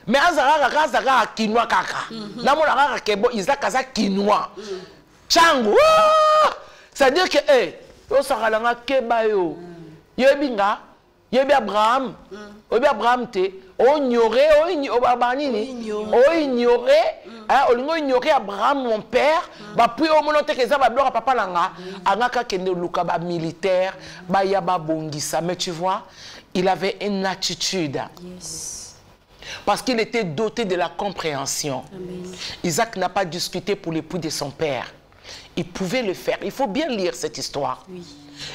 Mais azara quinoa kaka. Namona kaka kebo Isaac aza quinoa. Changu. C'est-à-dire que yo sakalanga keba yo. Yo binga Yebi Abraham. Yebi Abraham te. O ignoré, o ignoré, o ignoré Abraham mon père. Ba puis o monote que ça va bloquer papa langa. Angaka kende luka ba militaire, ba yaba bongisa. Mais tu vois, il avait une attitude. Yes. Parce qu'il était doté de la compréhension. Amen. Isaac n'a pas discuté pour l'époux de son père. Il pouvait le faire. Il faut bien lire cette histoire. Oui.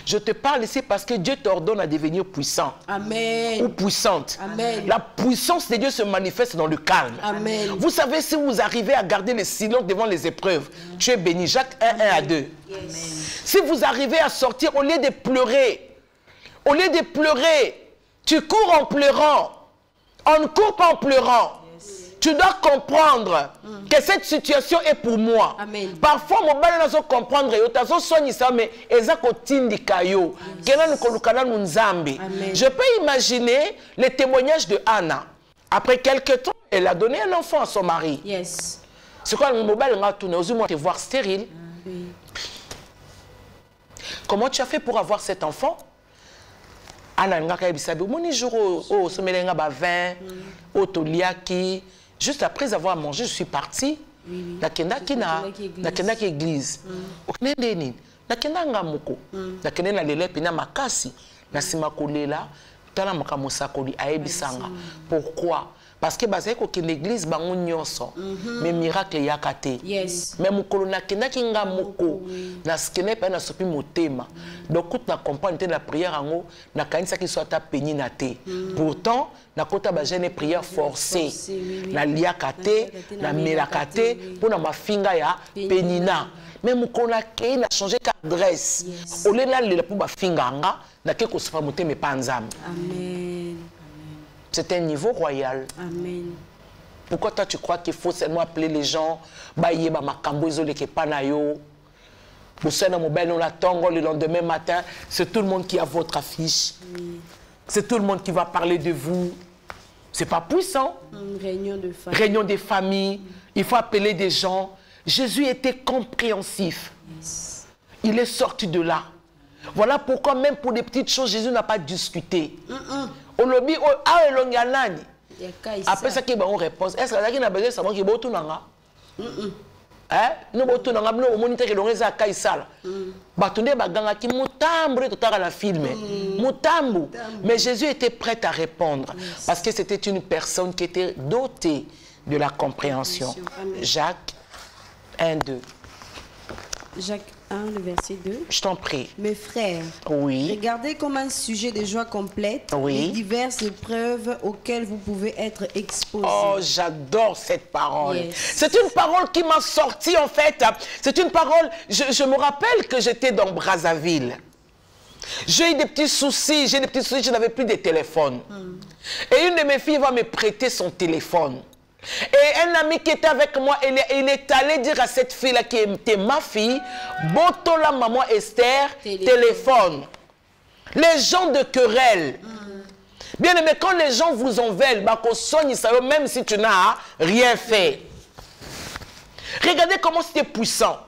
Je te parle ici parce que Dieu t'ordonne à devenir puissant. Amen. Ou puissante. Amen. La puissance de Dieu se manifeste dans le calme. Amen. Vous savez, si vous arrivez à garder le silence devant les épreuves, tu es béni. Jacques 1, 1 à 2. Yes. Si vous arrivez à sortir, au lieu de pleurer, tu cours en pleurant. On ne court pas en pleurant. Tu dois comprendre que cette situation est pour moi. Amen. Parfois, mon bal n'a pas comprendre. Mais je peux imaginer les témoignages de Anna. Après quelques temps, elle a donné un enfant à son mari. Yes. C'est quoi le mobile n'a tourné aux te voir stérile. Oui. Comment tu as fait pour avoir cet enfant? Anna n'a pas dit mon jour au sommet de 20 au toliaki. Juste après avoir mangé, je suis partie. Nakenda église. Oknendeni. Nakenda ngamuko. Nakenda na lele pina makasi. Nasima kolela. Tala makamusa koli aebisanga. Pourquoi? Parce que bazeko que l'église bango nyonso. Mais miracle yakate. Yes. Mais mukolo nakenda kinga muko. Naskene pa na sopi motema. Donc quand na comprendre la prière ango na kanisa ki soit ta peni na te. Pourtant na kota ba jeune prière forcée. Na liakate, na melakate pour na mafinga ya penina. Mais mukolo na ke na changer d'adresse. Au lieu là le pour ba finga nga na ke ko sopa motema pa nzambe. Amen. C'est un niveau royal. Amen. Pourquoi toi tu crois qu'il faut seulement appeler les gens, bailler ma makambo izole ke panayo. Pour ça dans mobile on l'attend le lendemain matin, c'est tout le monde qui a votre affiche. Oui. C'est tout le monde qui va parler de vous. C'est pas puissant. Réunion de famille. Réunion des familles. Il faut appeler des gens. Jésus était compréhensif. Yes. Il est sorti de là. Voilà pourquoi même pour des petites choses, Jésus n'a pas discuté. On le dit, après ça, on réponse. Est-ce que vous avez besoin de savoir qu'il y a beaucoup de choses? Nous avons monité que l'on est à Kaïsal. Batunde baganga ki mutambre totara la film. Mutambu. Mais Jésus était prêt à répondre parce que c'était une personne qui était dotée de la compréhension. Jacques 1, 2. Jacques 1, le verset 2. Je t'en prie. Mes frères, oui. Regardez comme un sujet de joie complète les diverses épreuves auxquelles vous pouvez être exposés. Oh, j'adore cette parole. Yes. C'est une parole qui m'a sorti en fait. C'est une parole, je me rappelle que j'étais dans Brazzaville. J'ai eu des petits soucis, je n'avais plus de téléphone. Et une de mes filles va me prêter son téléphone. Et un ami qui était avec moi, il est allé dire à cette fille-là qui était ma fille, Botola maman Esther, téléphone. Les gens de querelle. Bien aimé, quand les gens vous en veulent, même si tu n'as rien fait. Regardez comment c'était puissant.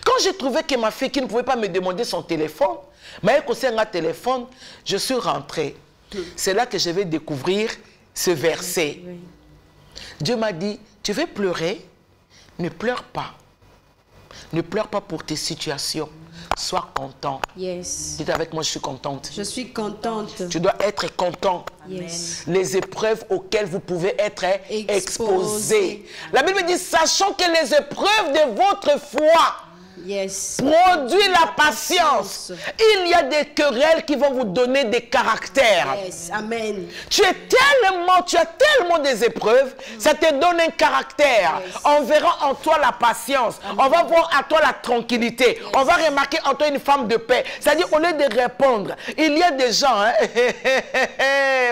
Quand j'ai trouvé que ma fille qui ne pouvait pas me demander son téléphone, mais elle un téléphone, je suis rentré. C'est là que je vais découvrir ce verset. Dieu m'a dit, tu veux pleurer? Ne pleure pas. Ne pleure pas pour tes situations. Sois content. Yes. Dites avec moi, je suis contente. Je suis contente. Tu dois être content. Yes. Les épreuves auxquelles vous pouvez être exposés. La Bible dit, sachant que les épreuves de votre foi produit la patience. Il y a des querelles qui vont vous donner des caractères. Yes. Amen. Tu as tellement des épreuves, ça te donne un caractère. Yes. On verra en toi la patience. Amen. On va voir en toi la tranquillité. Yes. On va remarquer en toi une femme de paix. C'est-à-dire, au lieu de répondre, il y a des gens, hein?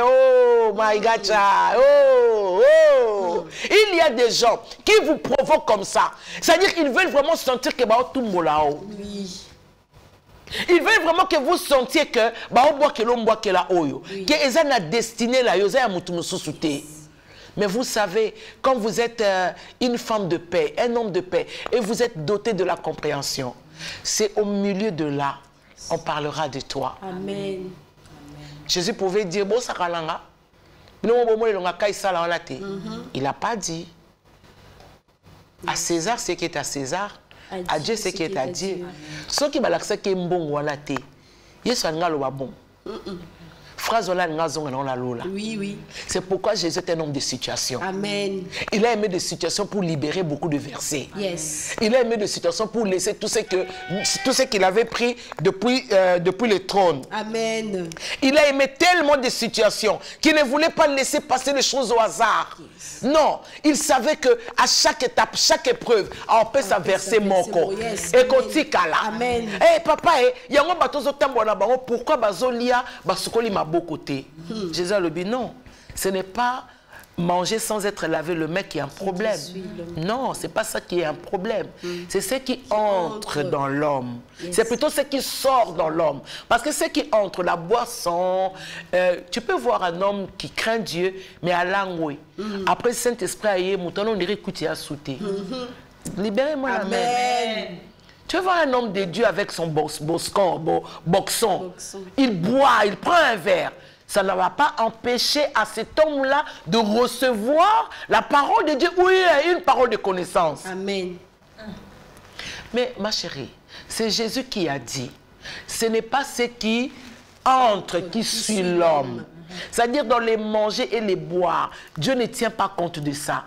Oh my God, il y a des gens qui vous provoquent comme ça. C'est-à-dire qu'ils veulent vraiment sentir que tout le monde là-haut. Oui. Ils veulent vraiment que vous sentiez que que ils ont la destinée là, mais vous savez, quand vous êtes une femme de paix, un homme de paix, et vous êtes doté de la compréhension, c'est au milieu de là, on parlera de toi. Amen. Jésus pouvait dire, bon, ça kalanga. Il n'a pas dit. À César, ce qui est à César. À Dieu, ce qui est à Dieu. Ce qui va l'accepter qui est bon ou à la thé. Yesu nga lo bon. Phrase là nga zonga na lola. Oui, oui. C'est pourquoi Jésus est un homme de situation. Amen. Il a aimé des situations pour libérer beaucoup de versets. Yes. Il a aimé des situations pour laisser tout ce qu'il avait pris depuis le trône. Amen. Il a aimé tellement de situations qu'il ne voulait pas laisser passer les choses au hasard. Yes. Non, il savait que à chaque étape, chaque épreuve, on peut s'averser moko. Et kotikala. Amen. Eh papa, yango batozo tambo na bango pourquoi bazolia basukoli mabo côté. Jésus a le dit non, ce n'est pas manger sans être lavé le mec qui est un problème. Non, c'est pas ça qui est un problème. C'est ce qui entre dans l'homme. C'est plutôt ce qui sort dans l'homme. Parce que ce qui entre, la boisson, tu peux voir un homme qui craint Dieu, mais à l'angouille. Après Saint-Esprit a yé, mouton, on dirait écoute, il a sauté. Libérez-moi la main. Tu veux voir un homme de Dieu avec son boxon. Il boit, il prend un verre. Ça ne va pas empêcher à cet homme-là de recevoir la parole de Dieu. Oui, une parole de connaissance. Amen. Mais ma chérie, c'est Jésus qui a dit, ce n'est pas ce qui entre qui suit l'homme. C'est-à-dire dans les manger et les boire. Dieu ne tient pas compte de ça.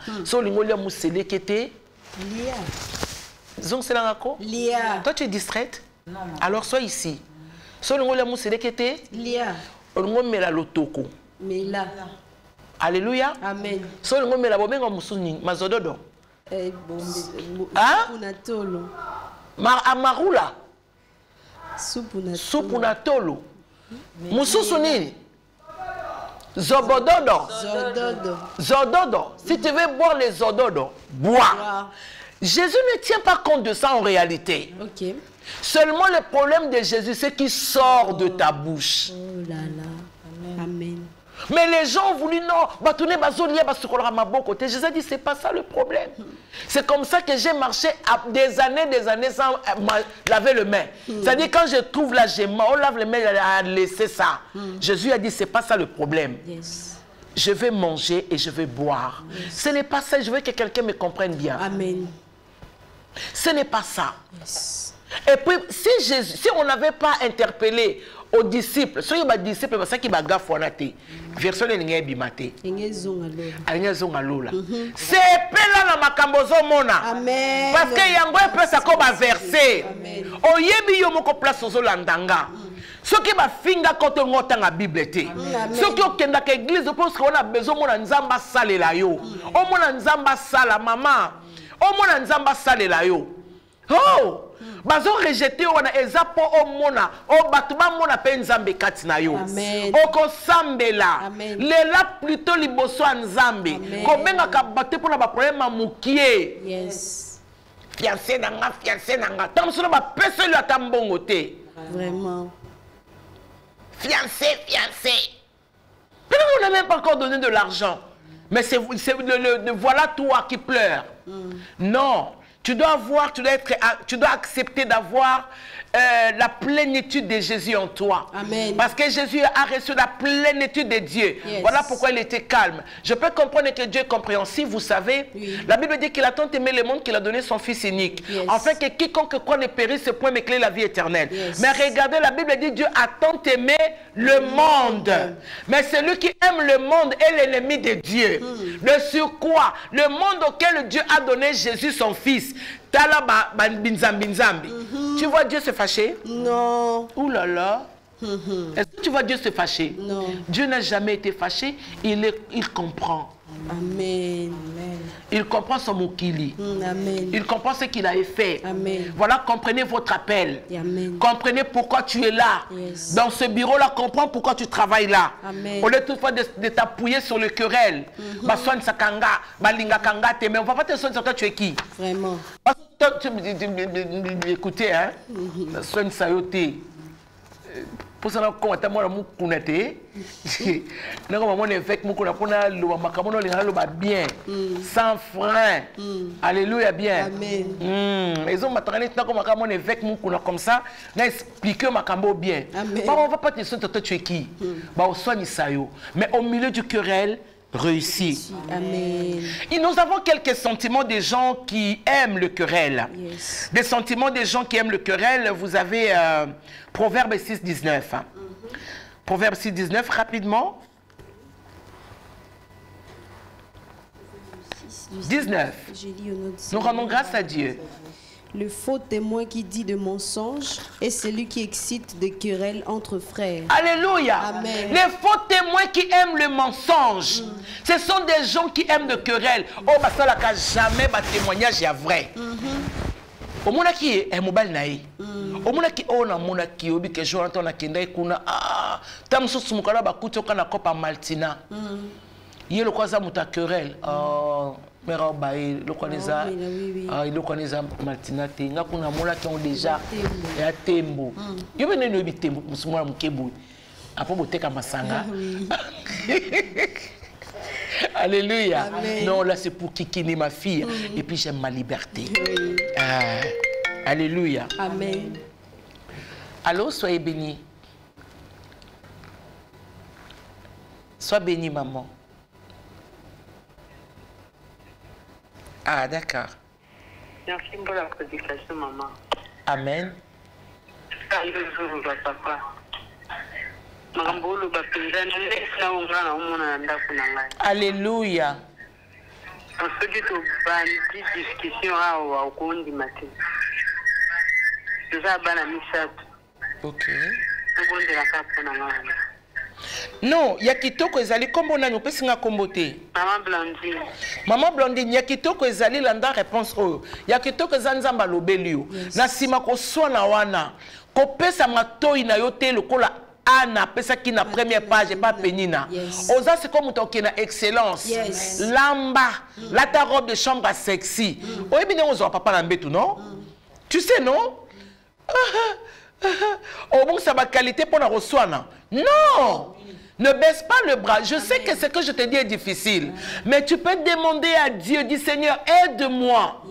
Lia. Toi tu es distraite? Non. Alors sois ici. Lia. Mela. Alléluia. Amen. Amarula. Supunatolo. Mususu nini? Zobododo. Zododo. Si tu veux boire les zododo, bois. Jésus ne tient pas compte de ça en réalité. Okay. Seulement le problème de Jésus, c'est qu'il sort de ta bouche. Oh là là. Amen. Mais les gens ont voulu, non, Jésus a dit, c'est pas ça le problème. C'est comme ça que j'ai marché des années sans laver le main. C'est-à-dire quand je trouve là, on lave les mains, à laisser ça. Jésus a dit, c'est pas ça le problème. Yes. Je vais manger et je vais boire. Yes. Ce n'est pas ça, je veux que quelqu'un me comprenne bien. Amen. Ce n'est pas ça. Yes. Et puis, si on n'avait pas interpellé aux disciples, ceux qui sont disciples, c'est ça qui va gaffer. Version de l'ingé bimate. C'est pela na makambozo mona. Amen. Parce que yango peut ça comme verset. Oyebi yo moko place ozo landanga. Ce qui va finga quand on entend la Bible. Ce qui est dans l'église, je pense qu'on a besoin de nzamba salela yo. O mona nzamba sala maman. O mona nzamba salela yo. Oh! Bazo rejeté wana ezapo o mona o batuma mona pe nzambe kati na yo. Oko sambela. Lela plutôt liboso nzambe. Ko benga ka batte pour na ba problème mukie. Yes. Fiancé nanga. Tam solo ba pese le tambongo te. Vraiment. Fiancé. Mais on n'a même pas encore donné de l'argent. Mais c'est voilà toi qui pleure. Non. Tu dois accepter d'avoir la plénitude de Jésus en toi. Amen. Parce que Jésus a reçu la plénitude de Dieu. Yes. Voilà pourquoi il était calme. Je peux comprendre que Dieu est compréhensif, vous savez. Oui. La Bible dit qu'il a tant aimé le monde qu'il a donné son Fils unique. Yes. Afin que quiconque croit ne périsse, ce point m'éclaire la vie éternelle. Yes. Mais regardez, la Bible dit Dieu a tant aimé le monde. Mais celui qui aime le monde est l'ennemi de Dieu. Le surcroît, le monde auquel Dieu a donné Jésus son Fils. Tu vois Dieu se fâcher? Non. Ouh là là. Est-ce que tu vois Dieu se fâcher? Non. Dieu n'a jamais été fâché. Il comprend. Amen. Il comprend son mokili. Amen. Il comprend ce qu'il a fait. Amen. Voilà, comprenez votre appel. Amen. Comprenez pourquoi tu es là. Yes. Dans ce bureau-là, comprends pourquoi tu travailles là. Amen. Au lieu toutefois de t'appuyer sur le querelle. Mais on ne va pas te soigner sur toi, tu es qui? Vraiment. Écoutez, hein. Soigne ça, pour ça qu'on attend moi mon kunate na comme mon évêque mon kuna pona le makamono le bien sans frein alléluia bien Amen. ils ont maternité na comme mon évêque mon kuna comme ça na expliquer makambo bien bah on va pas te sentir tu es qui bah on soigne ça yo mais au milieu du querelle réussi. Amen. Et nous avons quelques sentiments des gens qui aiment le querelle. Yes. Des sentiments des gens qui aiment le querelle. Vous avez Proverbe 6, 19. Proverbe 6, 19, rapidement. 19. Nous rendons grâce à Dieu. Le faux témoin qui dit de mensonges est celui qui excite des querelles entre frères. Alléluia. Amen. Les faux témoins qui aiment le mensonge, ce sont des gens qui aiment le querelle. Oh, bah ça, là, jamais ma témoignage est vrai. Au monde qui est mobile naï. Au monde qui on a mon qui obi que jour on a kenda kuna ah tam so sumukala ba kuto kana kopa maltina. Il le quoi ça muta querelle. Mera baï le connaisa il le connaisa maltina te nga kuna mona qui ont déjà ya tembo. Yo bene no bi tembo musumwa mukebu. Apo boteka masanga. Alléluia. Amen. Non, là c'est pour Kikini, ma fille. Et puis j'aime ma liberté. Alléluia. Amen. Allô, soyez bénis. Sois bénie, maman. Ah, d'accord. Merci pour la prédication, maman. Amen. Alléluia. Ensuite, tu vas une discussion au cours du matin. Tu vas à la mission. Ok. Non, il y a kitoko ezali kombo na nous pesinga kombote. Maman Blandine. Maman Blandine, il y a kitoko ezali landa réponse oyo. Il y a kitoko ezanzamba lobelio. Na sima ko swana wana. Ko pesa matoi na yote lokola Anna pesa qui na première page et pas penina. Oza c'est comme tu na excellence. Lamba, la ta robe de chambre sexy. Oye bien on zoa papa na mbetu non? Tu sais non? Oh bon ça va qualité pour la reçoana. Non! Ne baisse pas le bras. Je sais que ce que je te dis est difficile. Mais tu peux demander à Dieu, dis Seigneur, aide-moi.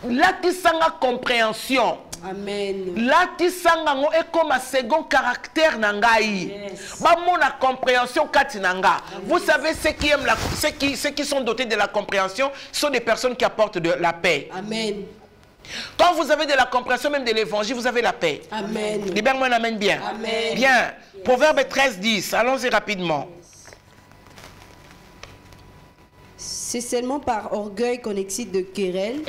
Là, tu sens la compréhension. Amen. Là, tu sens est comme un second caractère nangai. Bah mon la compréhension katinanga. Vous savez ceux qui aiment ceux qui sont dotés de la compréhension sont des personnes qui apportent de la paix. Amen. Quand vous avez de la compréhension même de l'évangile, vous avez la paix. Amen. Libère-moi, amène bien. Amen. Bien. Proverbe 13, 10. Allons-y rapidement. C'est seulement par orgueil qu'on excite de querelles,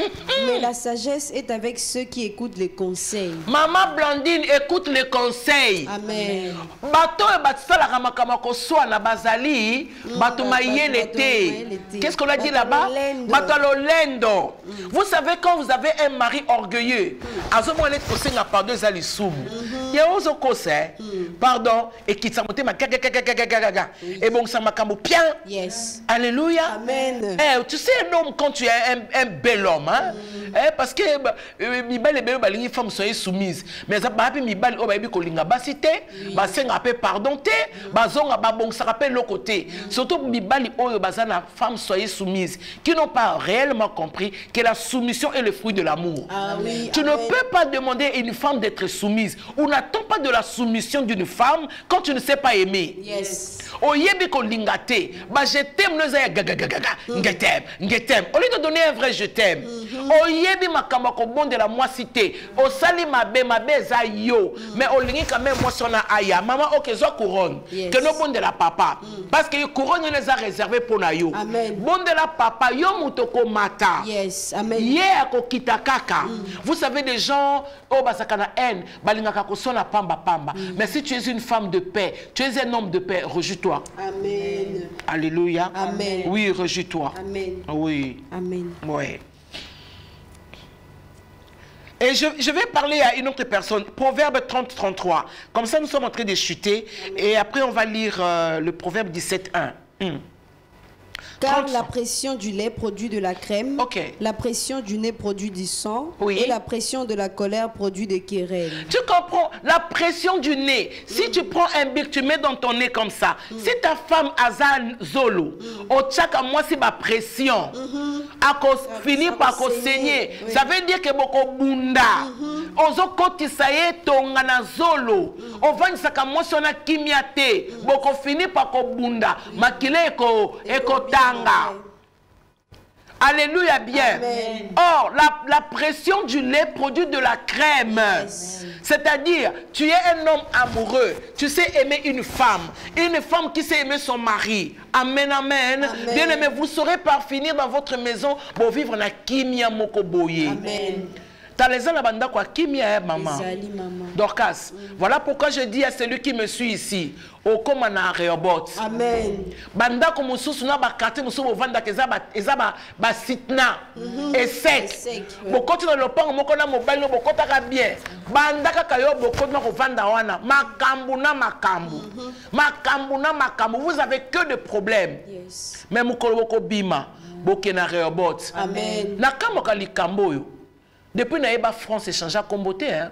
mais la sagesse est avec ceux qui écoutent les conseils. Maman Blandine, écoute les conseils. Amen. Bato et batsala kamakamako soit na bazali, bato maïe l'été. Qu'est-ce qu'on a dit là-bas? Bato lolendo. Vous savez quand vous avez un mari orgueilleux, azomo let kosenga pardon zali soum. Ya ozo kose, pardon, et qui s'amote ma gaga. Et bon ça makambo bien. Yes. Alléluia. Amen. Eh, tu sais un homme quand tu es un bel homme, hein? Parce que mibali belo balingi femme soyez soumise. Mais ça ba mibali o ba bi ko linga basite, ba senga pe pardon te, ba zonga ba bon ça rappelle le côté. Surtout mibali oyo bazana femme soyez soumise qui n'ont pas réellement compris que la soumission est le fruit de l'amour. Ah, oui. Tu ne peux pas demander à une femme d'être soumise. On n'attend pas de la soumission d'une femme quand tu ne sais pas aimer. Yes. Oyebi ko lingate, ba je t'aime le zaya gaga gaga. Ngetem. Au lieu de donner un vrai je t'aime, oyebi makamba ko bon de la moi cité, o sali mabe za yo, mais o lingi quand même moi sona aya, maman ok zo couronne, que no bon de la papa, parce que couronne les a réservé pour na yo. Amen. Bon de la papa yo mutoko mata. Yes. Amen. Ye akokita kaka. Vous savez des gens oh basakana haine, balingaka ko sona pamba. Mais si tu es une femme de paix, tu es un homme de paix, rejouis-toi. Amen. Alléluia. Amen. Oui, rejouis-toi. Amen. Oui. Amen. Oui. Et je vais parler à une autre personne. Proverbe 30-33. Comme ça, nous sommes en train de chuter. Et après, on va lire le proverbe 17-1. Car la pression du lait produit de la crème, la pression du nez produit du sang, et la pression de la colère produit des querelles. Tu comprends? La pression du nez. Si tu prends un bic, tu mets dans ton nez comme ça. Si ta femme a zolo, au tchaka moi c'est ma pression. À cause finir par saigner. Ça veut dire que beaucoup bunda. Ozo koti saye tonga na zolo. On va ni saka moi son a kimiate. Beaucoup finir par bunda. Makile eko tanga. Alléluia bien. Amen. Or, la pression du lait produit de la crème. C'est-à-dire, tu es un homme amoureux. Tu sais aimer une femme qui sait aimer son mari. Amen, amen. Amen. Bien aimé, vous saurez par finir dans votre maison pour vivre na kimia moko boye. Amen. T'as les gens banda quoi kimia maman. Dorcas. Voilà pourquoi je dis à celui qui me suit ici, au komana Rehoboth. Amen. Banda ko mususu na ba quartier mususu vanda ke ezaba ba sitna et sec. Bokoti na lopango moko na mobile no bokota ka bien. Banda ka kayo bokoti na ko vanda wana makambu na makambu. Makambu na makambu, vous avez que de problèmes. Yes. Mais mukolo boko bima bokena Rehoboth. Amen. Na kamo ka likambo yo. Depuis que France échangea comboté, hein?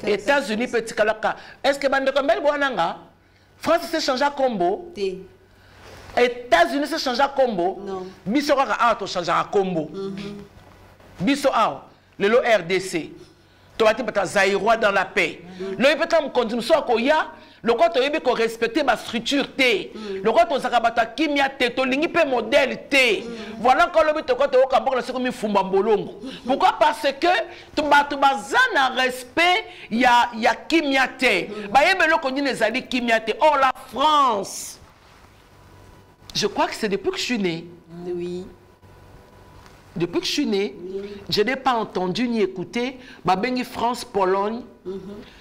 États-Unis, petit kalaka. Est-ce que bande comme Boananga? France s'est changé à combo. États-Unis s'est changé à combo. Non. Biso a changé à combo. Biso a le RDC. Tu vas te Zaïrois dans la paix. Le peut-être continue à koya. Le quoi tu veux respecter ma structure T. Le quoi tu as kimia T, tu lingi pe modèle T. Voilà quand le but tu as au c'est comme fumba bolongo. Pourquoi? Parce que tu as un respect, il y a kimia T. Bah yé le qu'on dit les alliés kimia T. Or la France, je crois que c'est depuis que je suis né. Oui. Depuis que je suis né, je n'ai pas entendu ni écouté Babengi France, Pologne,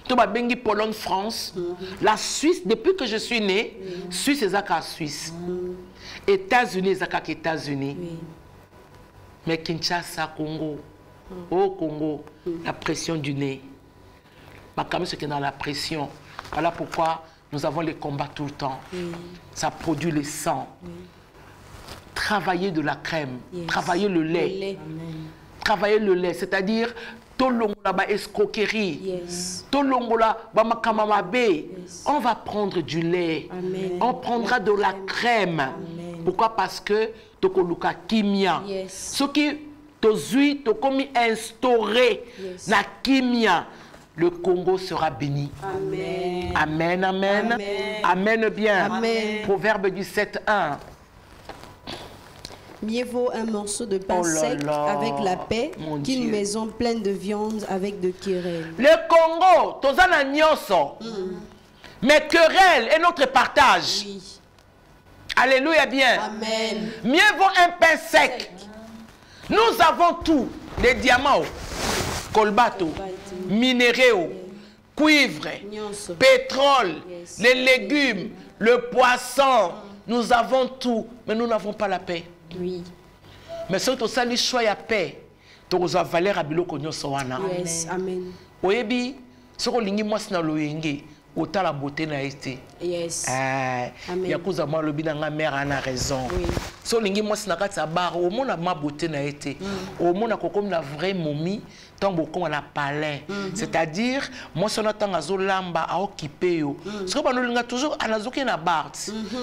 tout Babengi Pologne, France. La Suisse, depuis que je suis né, Suisse et Zaka Suisse. États-Unis, Zaka États-Unis. Mais Kinshasa, Congo, au Congo, la pression du nez. Bakame, ce qui est dans la pression. Voilà pourquoi nous avons les combats tout le temps. Ça produit le sang. Travailler de la crème, travailler le lait. Travailler le lait, c'est-à-dire tolongola ba escroquerie, tolongola ba makamamabe. On va prendre du lait, on prendra de la crème. Pourquoi? Parce que tokoluka kimia. Ce qui tozui tokomi instauré na kimia. Le Congo sera béni. Amen. Amen, amen. Amen, amen bien. Amen. Proverbe 17:1. Mieux vaut un morceau de pain sec avec la paix qu'une maison pleine de viande avec de querelles. Le Congo, tozana nyonso. Mais querelle est notre partage. Oui. Alléluia bien. Amen. Mieux vaut un pain sec. Nous avons tout. Les diamants, colbato, minéraux, cuivre, pétrole, les légumes, le poisson. Nous avons tout, mais nous n'avons pas la paix. Oui. Mais si tu as le choix de paix, tu as valeur à biloko nyonso wana. Yes, amen. Oyebi, si tu as le loyenge, autant la beauté na été. Yes. Amen. Yakuza moi le bina nga mère a raison. Oui. Si tu as le kati ya bar, au monde ma beauté na été. Au monde comme la vraie momie. Beaucoup à palais, c'est-à-dire moi si on attend à Zolamba à occuper parce que on a toujours à Nazoki na bar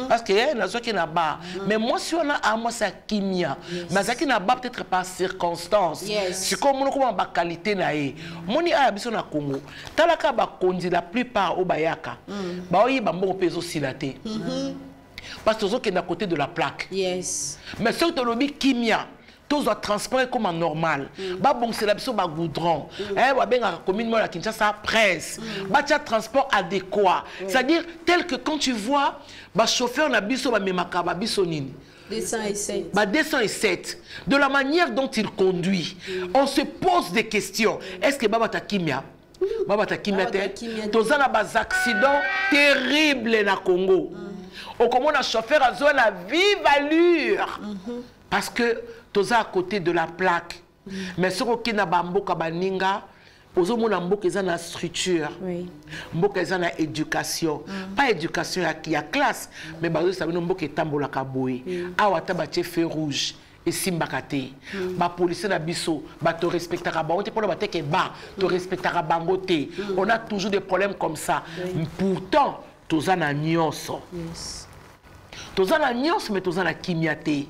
parce que Nazoki na bar mais moi si on a à moi ça kimia mais ça qui na bar peut-être par circonstance c'est comme on a ba qualité na e moni a biso na Congo talaka ba kondi la plupart au bayaka ba oyi ba mbongo peso silaté parce que Zoki na côté de la plaque mais ce que lobby kimia tous doivent transporter comme en normal. Bon, c'est la personne qui goudron. La commune de Kinshasa presse. Transport adéquat. C'est-à-dire tel que quand tu vois, le chauffeur n'a pas de 207. De la manière dont il conduit, on se pose des questions. Est-ce que Baba Takimia? Baba Takimia, tous des accidents terribles na Congo. Au comment un chauffeur a besoin de vive allure. Parce que tous à côté de la plaque. Mais ce qui n'a pas baninga, Ozo mona mboka eza na structure. Oui. Mboka eza na éducation. Pas éducation ya classe, mais bazo sabino mboka etambola ka boye. Awa ta batie feu rouge. Et simbaka te. Ba policier na biso, ba te respectera bango te pour ba te ke ba, te respectera bango te. On a toujours des problèmes comme ça. Pourtant, toza na nyonso. Yes. Toza na nyonso mais toza na kimia te.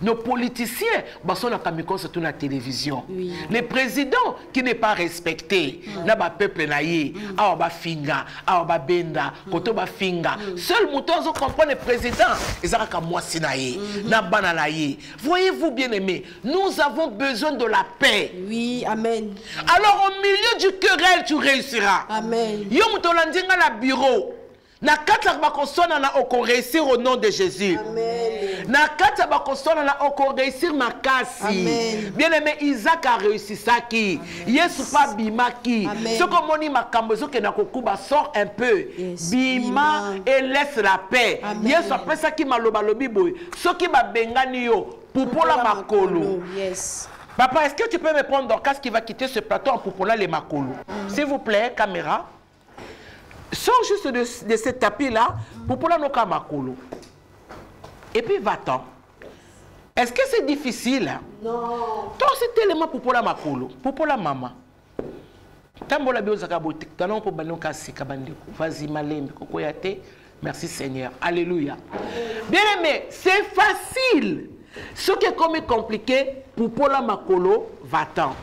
Nos politiciens, sont surtout la télévision. Oui. Les présidents qui n'est pas respecté, n'a pas peuple naïe, a ba finga, a ba benda, koto ba finga. Seul mouton on comprend les présidents, ils ont qu'à moi sinaïe, n'a bana naïe. Voyez-vous bien aimé, nous avons besoin de la paix. Oui, amen. Alors au milieu du querelle, tu réussiras. Amen. Yo mouton landinga na bureau. Na kata bakosona na oko réussir au nom de Jésus. Amen. Na kata bakosona na oko réussir makasi. Amen. Bien aimé Isaac a réussi ça qui. Yesu pa bimaki. Ce que moni makambo zo ke na kokuba sort un peu. Yes. Bima et laisse la paix. Amen. Yesu après ça qui maloba lobi boy. Ce qui ba bengani yo pupola makolo. Yes. Papa, est-ce que tu peux me prendre dans ce qui va quitter ce plateau en pupola les makolo? S'il vous plaît, caméra. Sors juste de ce tapis-là pour la noka makolo. Et puis va-t'en. Est-ce que c'est difficile? Non. Toi, c'est tellement pour la makolo, pour la maman. Tambola biozaka botik, talon pour banoka sikabandeko. Vas-y malembe kokoyate. Merci Seigneur. Alléluia. Bien aimé, c'est facile. Ce qui est comme compliqué pour la makolo, va-t'en.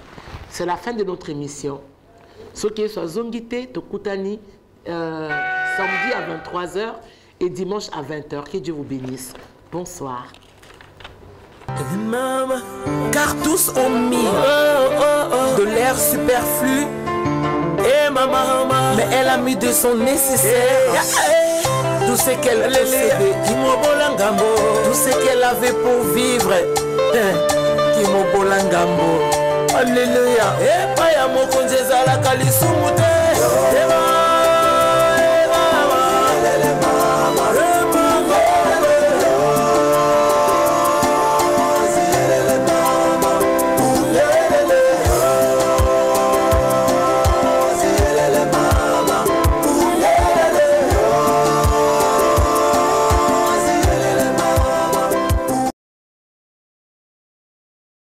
C'est la fin de notre émission. Ce qui est sur Zongité, Tokutani. Samedi à 23h et dimanche à 20h. Que Dieu vous bénisse. Bonsoir. Car tous ont mis de l'air superflu. Et maman, mais elle a mis de son nécessaire. Tout ce qu'elle possédait, tout ce qu'elle avait pour vivre. Alléluia. Et pas ya mokonzeza la kalisumute.